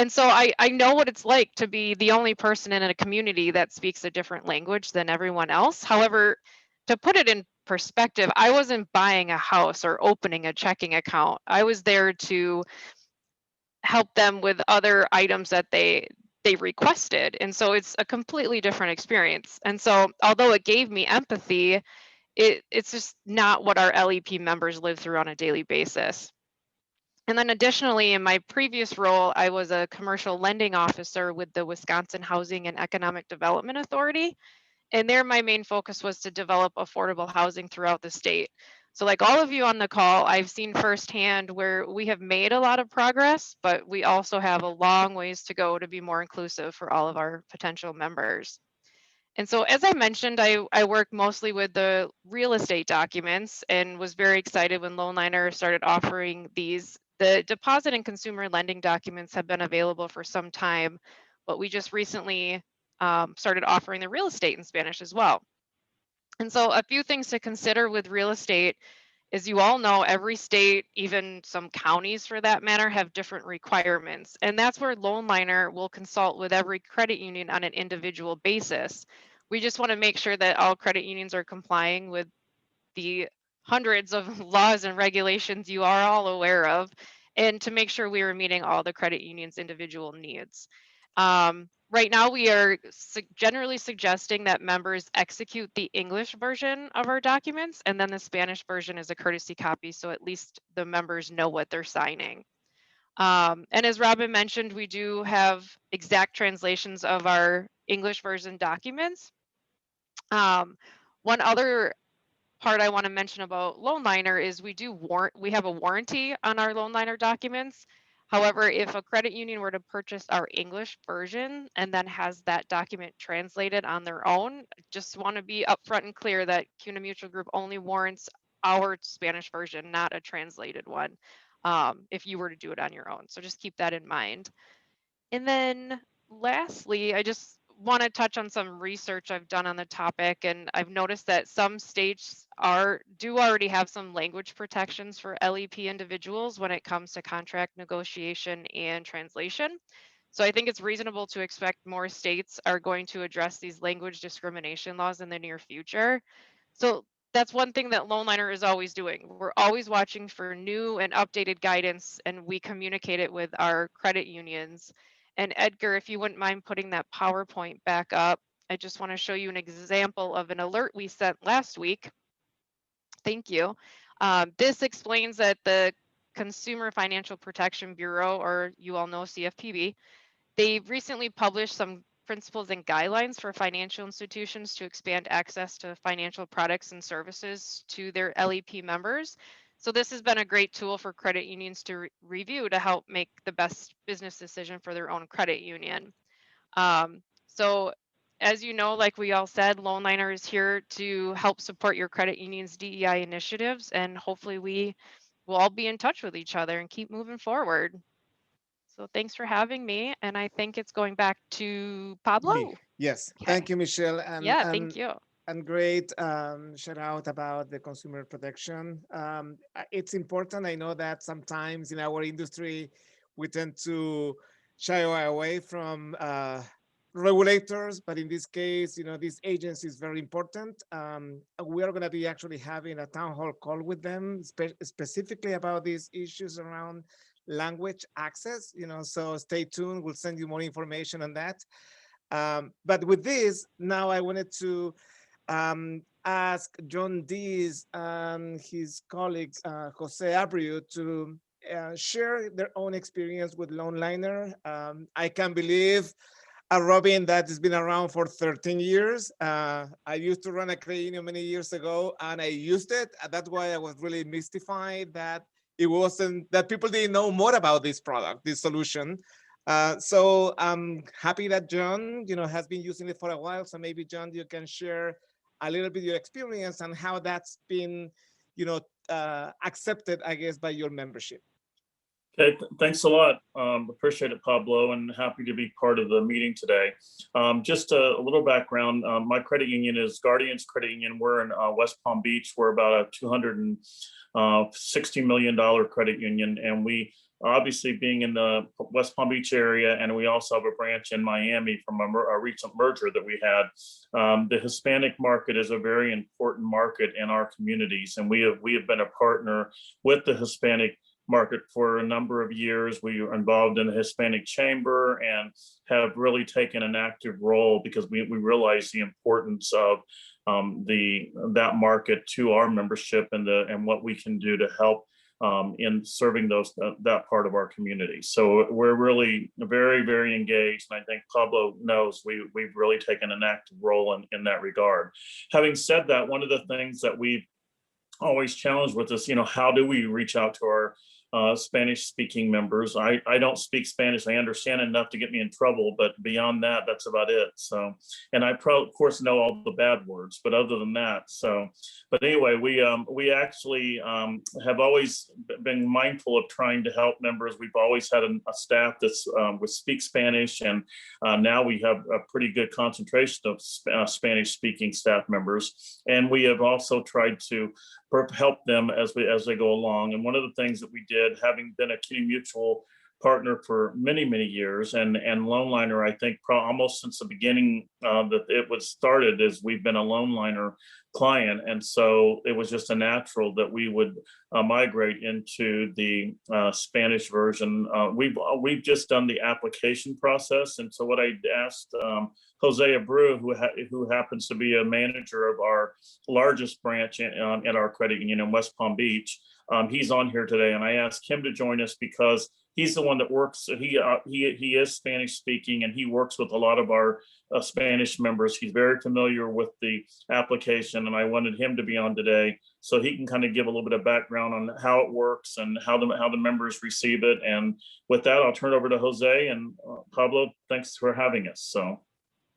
so I know what it's like to be the only person in a community that speaks a different language than everyone else. However, to put it in perspective, I wasn't buying a house or opening a checking account. I was there to help them with other items that they requested. And so it's a completely different experience. And so although it gave me empathy, it's just not what our LEP members live through on a daily basis. And then additionally, in my previous role, I was a commercial lending officer with the Wisconsin Housing and Economic Development Authority. And there, my main focus was to develop affordable housing throughout the state. So like all of you on the call, I've seen firsthand where we have made a lot of progress, but we also have a long ways to go to be more inclusive for all of our potential members. And so, as I mentioned, I work mostly with the real estate documents and was very excited when LoanLiner started offering these. The deposit and consumer lending documents have been available for some time, but we just recently started offering the real estate in Spanish as well. And so a few things to consider with real estate is, you all know, every state, even some counties for that matter, have different requirements. And that's where LoanLiner will consult with every credit union on an individual basis. We just want to make sure that all credit unions are complying with the hundreds of laws and regulations you are all aware of, and to make sure we are meeting all the credit unions' individual needs. right now we are generally suggesting that members execute the English version of our documents, and then the Spanish version is a courtesy copy, so at least the members know what they're signing. And as Robin mentioned, we do have exact translations of our English version documents. One other part I want to mention about LoanLiner is we have a warranty on our LoanLiner documents. However, if a credit union were to purchase our English version and then has that document translated on their own, just want to be upfront and clear that CUNA Mutual Group only warrants our Spanish version, not a translated one, if you were to do it on your own. So just keep that in mind. And then lastly, I just want to touch on some research I've done on the topic, and I've noticed that some states do already have some language protections for LEP individuals when it comes to contract negotiation and translation. So I think it's reasonable to expect more states are going to address these language discrimination laws in the near future. So that's one thing that LoanLiner is always doing. We're always watching for new and updated guidance, and we communicate it with our credit unions. And Edgar, if you wouldn't mind putting that PowerPoint back up, I just want to show you an example of an alert we sent last week. Thank you. This explains that the Consumer Financial Protection Bureau, or you all know CFPB, they recently published some principles and guidelines for financial institutions to expand access to financial products and services to their LEP members. So this has been a great tool for credit unions to review to help make the best business decision for their own credit union. So as you know, like we all said, LoanLiner is here to help support your credit union's DEI initiatives, and hopefully we will all be in touch with each other and keep moving forward. So thanks for having me, and I think it's going back to Pablo. Me. Yes, Okay. thank you, Michelle. Thank you. And great shout out about the consumer protection. It's important. I know that sometimes in our industry, we tend to shy away from regulators, but in this case, this agency is very important. We are going to be actually having a town hall call with them specifically about these issues around language access, so stay tuned. We'll send you more information on that. But with this, now I wanted to ask John Dees and his colleague, Jose Abreu, to share their own experience with LoanLiner. I can't believe, Robin, that has been around for 13 years. I used to run a credit union many years ago, and I used it. That's why I was really mystified that it wasn't, that people didn't know more about this product, this solution. So I'm happy that John, has been using it for a while. So maybe John, you can share a little bit your experience and how that's been, accepted, I guess, by your membership. Okay, thanks a lot. Appreciate it, Pablo, and happy to be part of the meeting today. Just a little background. My credit union is Guardians Credit Union. We're in West Palm Beach. We're about a $260 million credit union, and we obviously being in the West Palm Beach area, and we also have a branch in Miami from a recent merger that we had. The Hispanic market is a very important market in our communities, and we have been a partner with the Hispanic market for a number of years. We are involved in the Hispanic Chamber and have really taken an active role because we realize the importance of that market to our membership and what we can do to help in serving that part of our community. So we're really very, very engaged. And I think Pablo knows we've really taken an active role in that regard. Having said that, one of the things that we've always challenged with us, how do we reach out to our Spanish speaking members? I don't speak Spanish. I understand enough to get me in trouble, but beyond that, that's about it. So, and I of course know all the bad words, but other than that, but anyway, we actually have always been mindful of trying to help members. We've always had a staff that's would speak Spanish, and now we have a pretty good concentration of Spanish speaking staff members. And we have also tried to help them as they go along. And one of the things that we did, having been a CUNA Mutual partner for many, many years, and Loneliner, I think almost since the beginning that it was started, is we've been a Loneliner client, and so it was just a natural that we would migrate into the Spanish version. We've just done the application process, and so what I asked Jose Abreu, who happens to be a manager of our largest branch in our credit union in West Palm Beach, he's on here today, and I asked him to join us because he's the one that works. He is Spanish speaking, and he works with a lot of our Spanish members. He's very familiar with the application, and I wanted him to be on today so he can kind of give a little bit of background on how it works and how the members receive it. And with that, I'll turn it over to Jose. And Pablo, thanks for having us. So,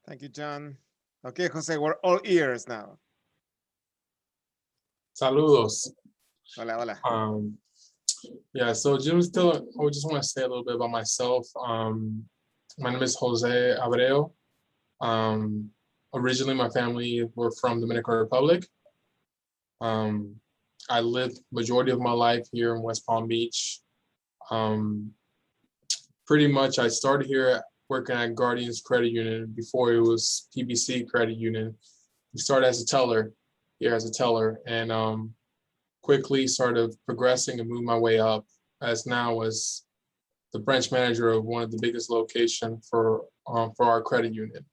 thank you, John. Okay, Jose, we're all ears now. Saludos. Hola, hola. Yeah, so I just want to say a little bit about myself. My name is Jose Abreu. Originally, my family were from Dominican Republic. I lived majority of my life here in West Palm Beach. Pretty much, I started here working at Guardians Credit Union before it was PBC Credit Union. We started as a teller, and quickly started progressing and moved my way up as the branch manager of one of the biggest locations for our credit union.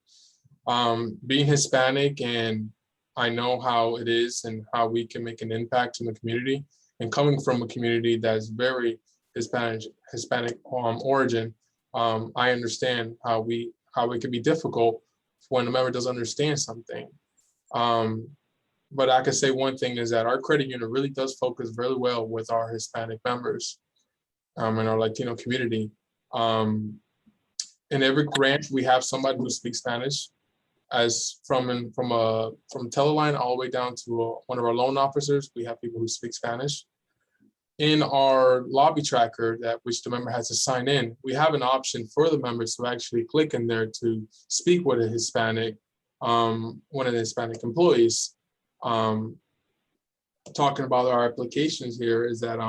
Being Hispanic, and I know how it is and how we can make an impact in the community, and coming from a community that's very Hispanic origin, I understand how it can be difficult when a member doesn't understand something. But I can say one thing is that our credit union really does focus very well with our Hispanic members and our Latino community. In every branch, we have somebody who speaks Spanish, as from Teleline all the way down to one of our loan officers. We have people who speak Spanish. In our lobby tracker, which the member has to sign in, we have an option for the members to actually click in there to speak with a Hispanic, one of the Hispanic employees. Talking about our applications here is that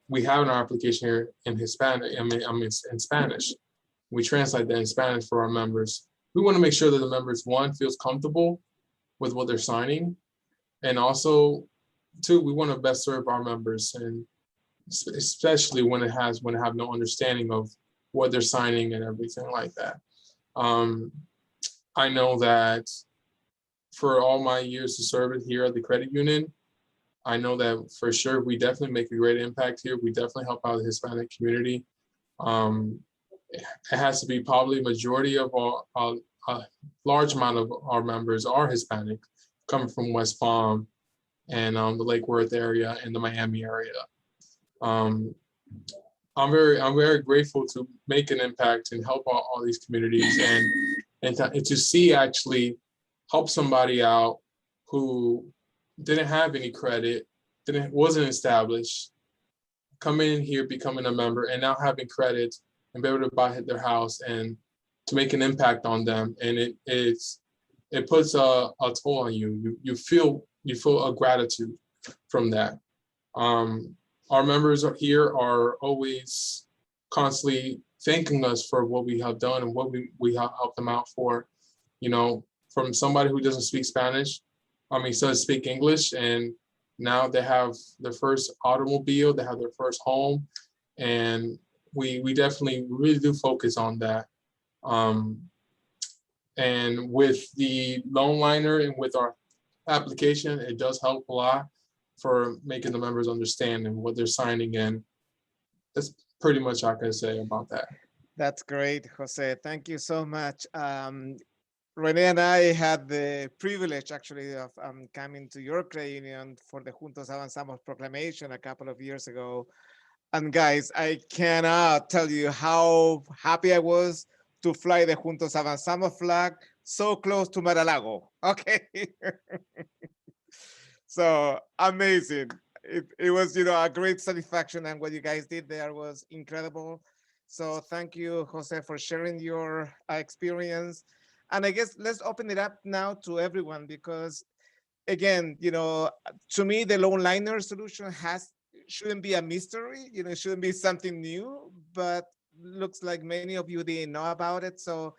we have an application here in Hispanic, in Spanish. We translate that in Spanish for our members. We want to make sure that the members, one, feels comfortable with what they're signing, and also, two, we want to best serve our members, and especially when they have no understanding of what they're signing and everything like that. I know that for all my years to serve it here at the credit union, I know that for sure we definitely make a great impact here. We definitely help out the Hispanic community. It has to be probably majority of a large amount of our members are Hispanic, coming from West Palm and the Lake Worth area and the Miami area. I'm very grateful to make an impact and help out all these communities, and to see actually help somebody out who didn't have any credit, wasn't established, coming in here, becoming a member, and now having credit and be able to buy their house and to make an impact on them. And it puts a toll on you. You feel a gratitude from that. Our members here are always constantly thanking us for what we have done and what we have helped them out for. You know, from somebody who doesn't speak Spanish, doesn't speak English, and now they have their first automobile, they have their first home, and we definitely really do focus on that. And with the Loneliner and with our application, it does help a lot for making the members understand and what they're signing in. That's pretty much all I can say about that. That's great, Jose. Thank you so much. Renee and I had the privilege actually of coming to your credit union for the Juntos Avanzamos proclamation a couple of years ago. And guys, I cannot tell you how happy I was to fly the Juntos Avanzamos flag so close to Mar-a-Lago. Okay. So amazing. It was, a great satisfaction, and what you guys did there was incredible. So thank you, Jose, for sharing your experience. And I guess let's open it up now to everyone, because again, to me, the Loneliner solution shouldn't be a mystery, it shouldn't be something new, but looks like many of you didn't know about it. So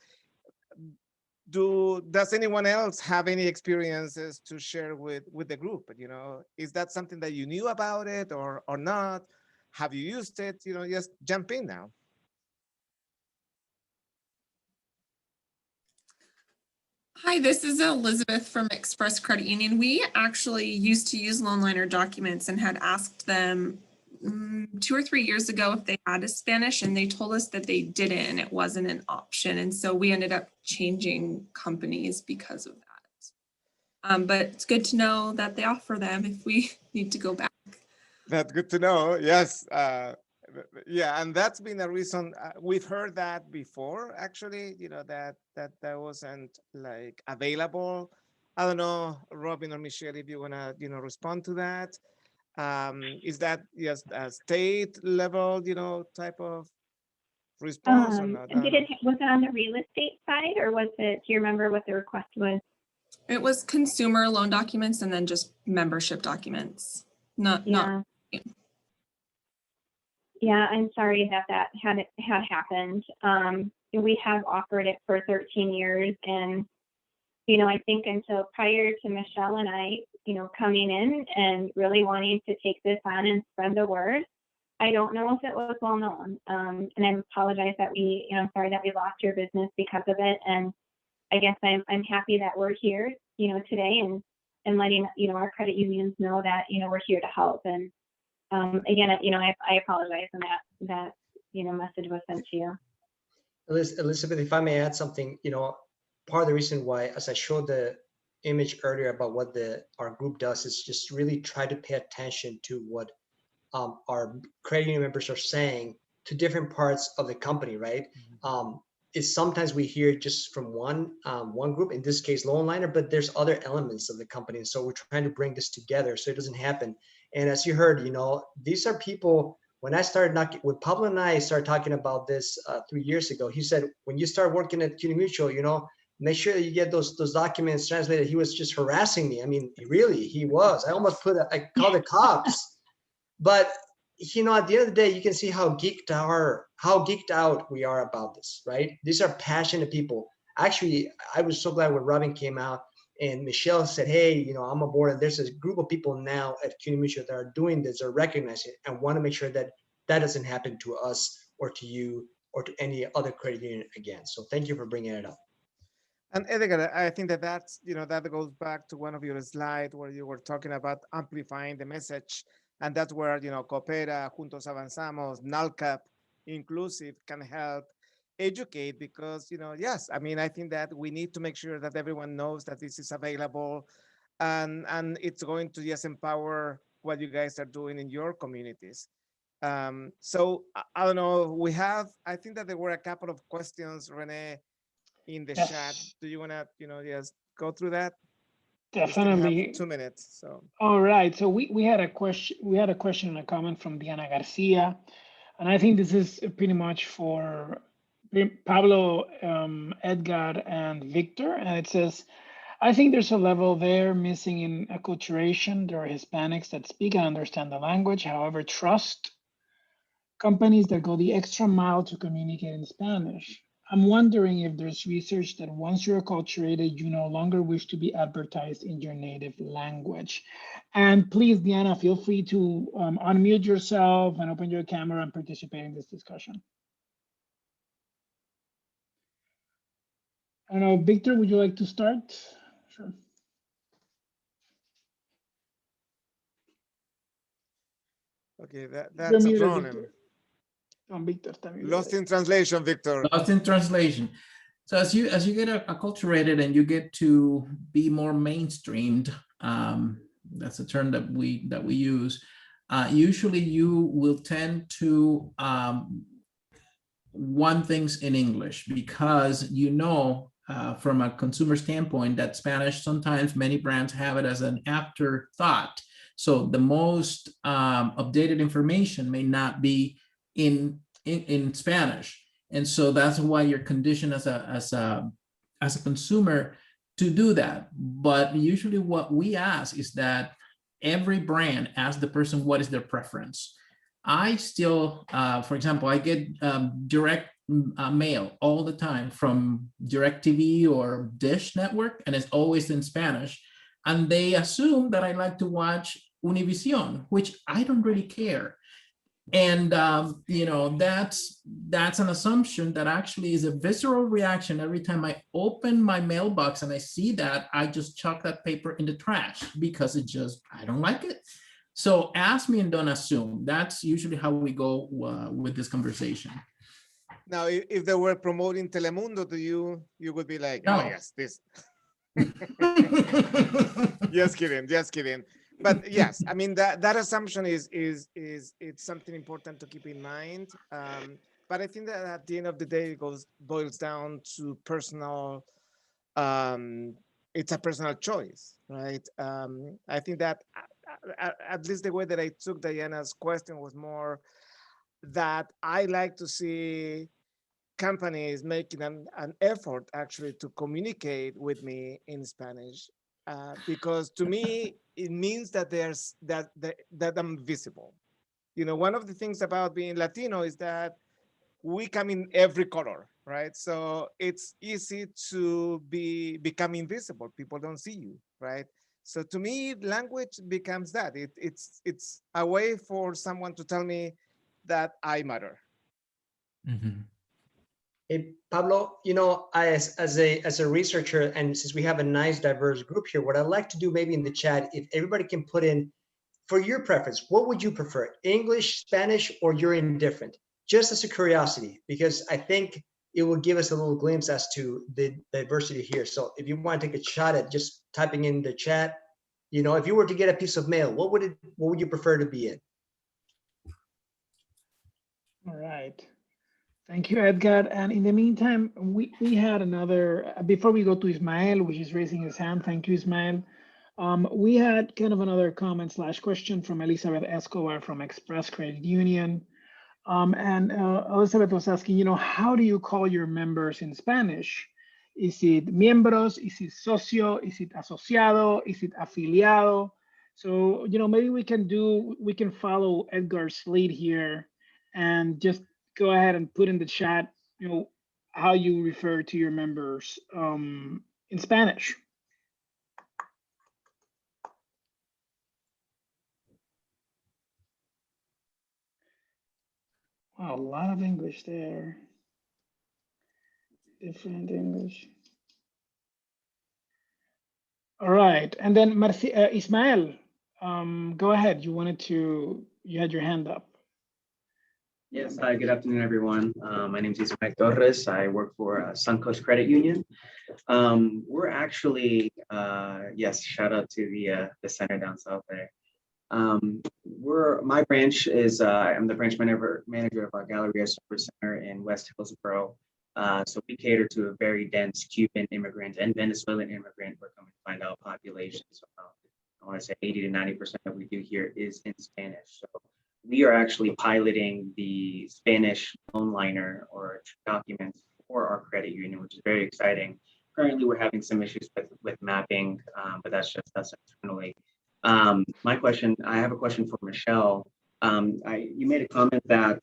does anyone else have any experiences to share with the group? You know, is that something that you knew about it or not? Have you used it? You know, just jump in now. Hi, this is Elizabeth from Express Credit Union. We actually used to use Loneliner documents and had asked them 2 or 3 years ago if they had a Spanish, and they told us that they didn't and it wasn't an option. And so we ended up changing companies because of that. But it's good to know that they offer them if we need to go back. That's good to know. Yes. Yeah, and that's been a reason we've heard that before, actually, you know, that wasn't like available. I don't know, Robin or Michelle, if you want to, you know, respond to that. Is that just a state level, you know, type of response or not? Was it on the real estate side, or was it, do you remember what the request was? It was consumer loan documents and then just membership documents. Not. Yeah, I'm sorry that had happened. We have offered it for 13 years, and you know, I think until prior to Michelle and I, you know, coming in and really wanting to take this on and spread the word, I don't know if it was well known. And I apologize that I'm sorry that we lost your business because of it. And I guess I'm happy that we're here, you know, today and letting, you know, our credit unions know that, you know, we're here to help. And again, you know, I apologize on that, you know, message was sent to you. Elizabeth, if I may add something, you know, part of the reason why, as I showed the image earlier about what our group does, is just really try to pay attention to what our credit union members are saying to different parts of the company, right? Is sometimes we hear just from one group, in this case, Loneliner, but there's other elements of the company. And so we're trying to bring this together so it doesn't happen. And as you heard, you know, these are people, when Pablo and I started talking about this 3 years ago, he said, when you start working at CUNY Mutual, you know, make sure that you get those documents translated. He was just harassing me. I mean, really, he was. I almost I called the cops. But you know, at the end of the day, you can see how geeked out we are about this, right? These are passionate people. Actually, I was so glad when Robin came out and Michelle said, hey, you know, I'm aboard. And there's a group of people now at CUNY Mutual that are doing this, are recognizing it, and want to make sure that that doesn't happen to us or to you or to any other credit union again. So thank you for bringing it up. And Edgar, I think that's, you know, that goes back to one of your slides where you were talking about amplifying the message. And that's where, you know, Coopera, Juntos, Avanzamos, NALCAP, Inclusiv can help educate, because, you know, yes, I mean, I think that we need to make sure that everyone knows that this is available, and it's going to just empower what you guys are doing in your communities. So I don't know, I think that there were a couple of questions, Rene, in the chat. Do you want to, you know, just go through that? Definitely. 2 minutes. So. All right. So we had a question. We had a question and a comment from Diana Garcia, and I think this is pretty much for Pablo, Edgar, and Victor. And it says, I think there's a level there missing in acculturation. There are Hispanics that speak and understand the language, however, trust companies that go the extra mile to communicate in Spanish. I'm wondering if there's research that once you're acculturated, you no longer wish to be advertised in your native language. And please, Diana, feel free to unmute yourself and open your camera and participate in this discussion. I don't know, Victor, would you like to start? Sure. Okay, that's a drone. Victor, lost in translation, Victor. Lost in translation. So as you get acculturated and you get to be more mainstreamed, that's a term that we use. Usually, you will tend to want things in English because you know from a consumer standpoint that Spanish, sometimes many brands have it as an afterthought. So the most updated information may not be in Spanish, and so that's why you're conditioned as a consumer to do that. But usually, what we ask is that every brand asks the person what is their preference. I still, for example, I get direct mail all the time from DirecTV or Dish Network, and it's always in Spanish. And they assume that I like to watch Univision, which I don't really care. And you know, that's an assumption that actually is a visceral reaction. Every time I open my mailbox and I see that, I just chuck that paper in the trash because I don't like it. So ask me and don't assume. That's usually how we go with this conversation. Now, if they were promoting Telemundo to you, you would be like, No. oh yes, this. Just kidding. But yes, I mean that assumption is it's something important to keep in mind. But I think that at the end of the day, it boils down to personal. It's a personal choice, right? I think that at least the way that I took Diana's question was more that I like to see companies making an effort actually to communicate with me in Spanish, because to me it means that that I'm visible. You know, one of the things about being Latino is that we come in every color, right? So it's easy to become invisible. People don't see you, right? So to me, language becomes that. It's a way for someone to tell me that I matter. Mm-hmm. Hey, Pablo, you know, as a researcher, and since we have a nice diverse group here, what I'd like to do maybe in the chat, if everybody can put in, for your preference, what would you prefer, English, Spanish, or you're indifferent? Just as a curiosity, because I think it will give us a little glimpse as to the diversity here. So if you want to take a shot at just typing in the chat, you know, if you were to get a piece of mail, what would you prefer to be in? All right. Thank you, Edgar. And in the meantime, we had another, before we go to Ismael, which is raising his hand. Thank you, Ismael. We had kind of another comment / question from Elizabeth Escobar from Express Credit Union. And Elizabeth was asking, you know, how do you call your members in Spanish? Is it miembros? Is it socio? Is it asociado? Is it afiliado? So, you know, maybe we can follow Edgar's lead here and just go ahead and put in the chat, you know, how you refer to your members in Spanish. Wow, a lot of English there. Different English. All right, and then Ismael, go ahead. You had your hand up. Yes, hi, good afternoon, everyone. My name is Ismael Torres. I work for Suncoast Credit Union. We're actually, yes, shout out to the center down south there. My branch is, I'm the branch manager of our Galleria Service Center in West Hillsboro. So we cater to a very dense Cuban immigrant and Venezuelan immigrant, we're coming to find out, population. So I want to say 80 to 90% that we do here is in Spanish. So we are actually piloting the Spanish loan liner or documents for our credit union, which is very exciting. Currently, we're having some issues with mapping, but that's internally. I have a question for Michelle. You made a comment that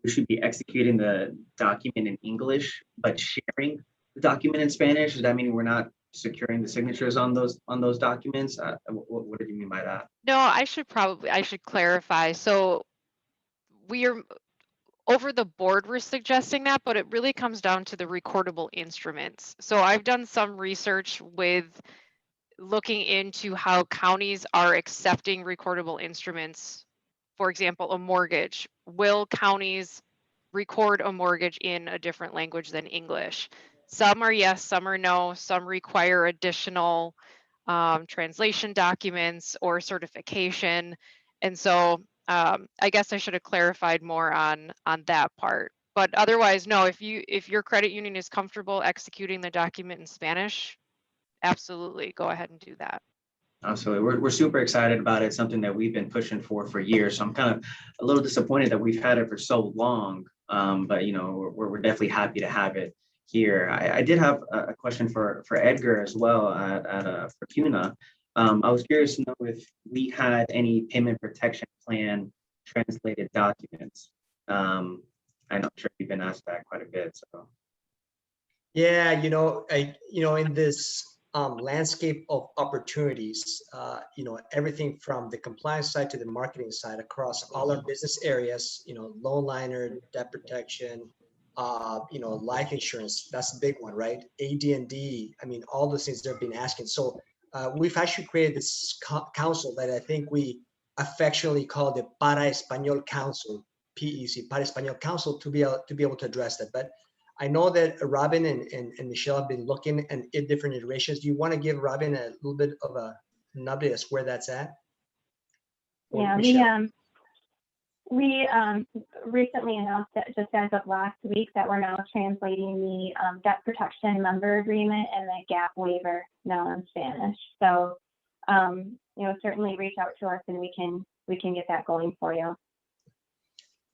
we should be executing the document in English, but sharing the document in Spanish. Does that mean we're not securing the signatures on those documents? What did you mean by that? No, I should clarify. So over the board, we're suggesting that, but it really comes down to the recordable instruments. So I've done some research with looking into how counties are accepting recordable instruments. For example, a mortgage. Will counties record a mortgage in a different language than English? Some are yes, some are no. Some require additional translation documents or certification. And so I guess I should have clarified more on that part. But otherwise, no, if your credit union is comfortable executing the document in Spanish, absolutely go ahead and do that. Absolutely. We're super excited about it. Something that we've been pushing for years. So I'm kind of a little disappointed that we've had it for so long. But you know, we're definitely happy to have it here. I did have a question for Edgar as well for CUNA. I was curious to know if we had any payment protection plan translated documents. I'm sure you've been asked that quite a bit. So Yeah, in this landscape of opportunities, everything from the compliance side to the marketing side across all our business areas, loan liner, debt protection, life insurance, that's a big one, right? AD&D, I mean, all those things they've been asking. So we've actually created this council that I think we affectionately call the Para Español Council, PEC, Para Español Council, to be able to address that. But I know that Robin and Michelle have been looking at different iterations. Do you want to give Robin a little bit of an update as where that's at? Or Yeah, Michelle? we recently announced that just as of last week that we're now translating the debt protection member agreement and the gap waiver now in Spanish. So, certainly reach out to us and we can get that going for you.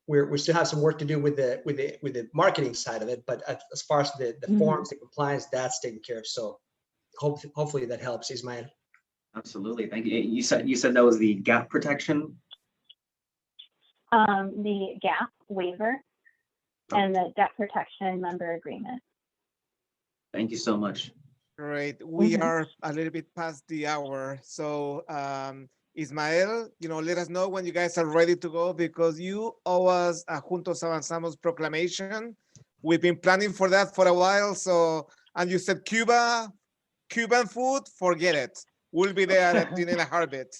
We still have some work to do with the marketing side of it, but as far as the forms, the compliance, that's taken care of. So hopefully that helps, Ismael. absolutely, thank you. You said that was the gap protection. The gap waiver and the debt protection member agreement. Thank you so much. Great. We are a little bit past the hour. So Ismael, let us know when you guys are ready to go, because you owe us a Juntos Avanzamos proclamation. We've been planning for that for a while. So, and you said Cuban food, forget it. We'll be there in a heartbeat.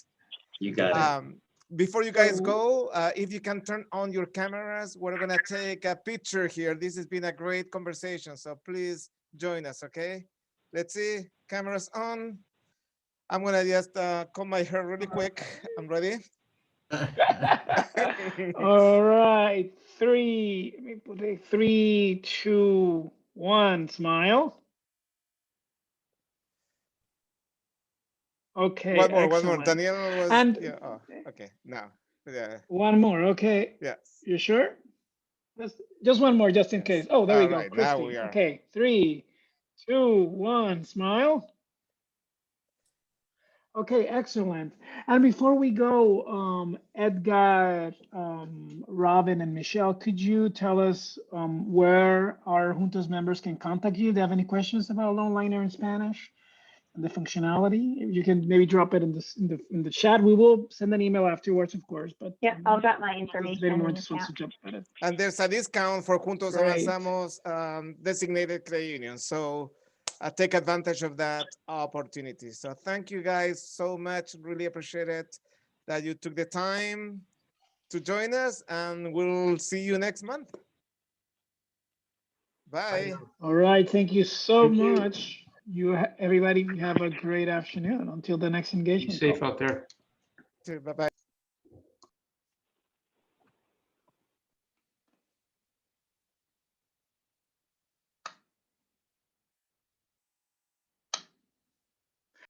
You got it. Before you guys go, if you can turn on your cameras, we're gonna take a picture here. This has been a great conversation, so please join us, okay? Let's see, cameras on. I'm gonna just comb my hair really quick. I'm ready. All right, 3, 2, 1, smile. Okay, one more. excellent. Daniel was, And yeah, oh, okay, now. Yeah. one more, okay. Yes. You sure? Just one more, just in case. Oh, there we All go, right, now Christy. we are. Okay, 3, 2, 1, smile. Okay, excellent. And before we go, Edgar, Robin, and Michelle, could you tell us where our Juntos members can contact you? Do you have any questions about Loan Liner in Spanish and the functionality? You can maybe drop it in the chat. We will send an email afterwards, of course. But Yeah, I'll drop my information. if anyone in just the wants chat. to jump at it. And there's a discount for Juntos Great. Avanzamos designated credit union. So take advantage of that opportunity. So thank you guys so much. Really appreciate it that you took the time to join us, and we'll see you next month. Bye. All right. Thank you so much. Everybody have a great afternoon until the next Be engagement. safe out there. Bye-bye.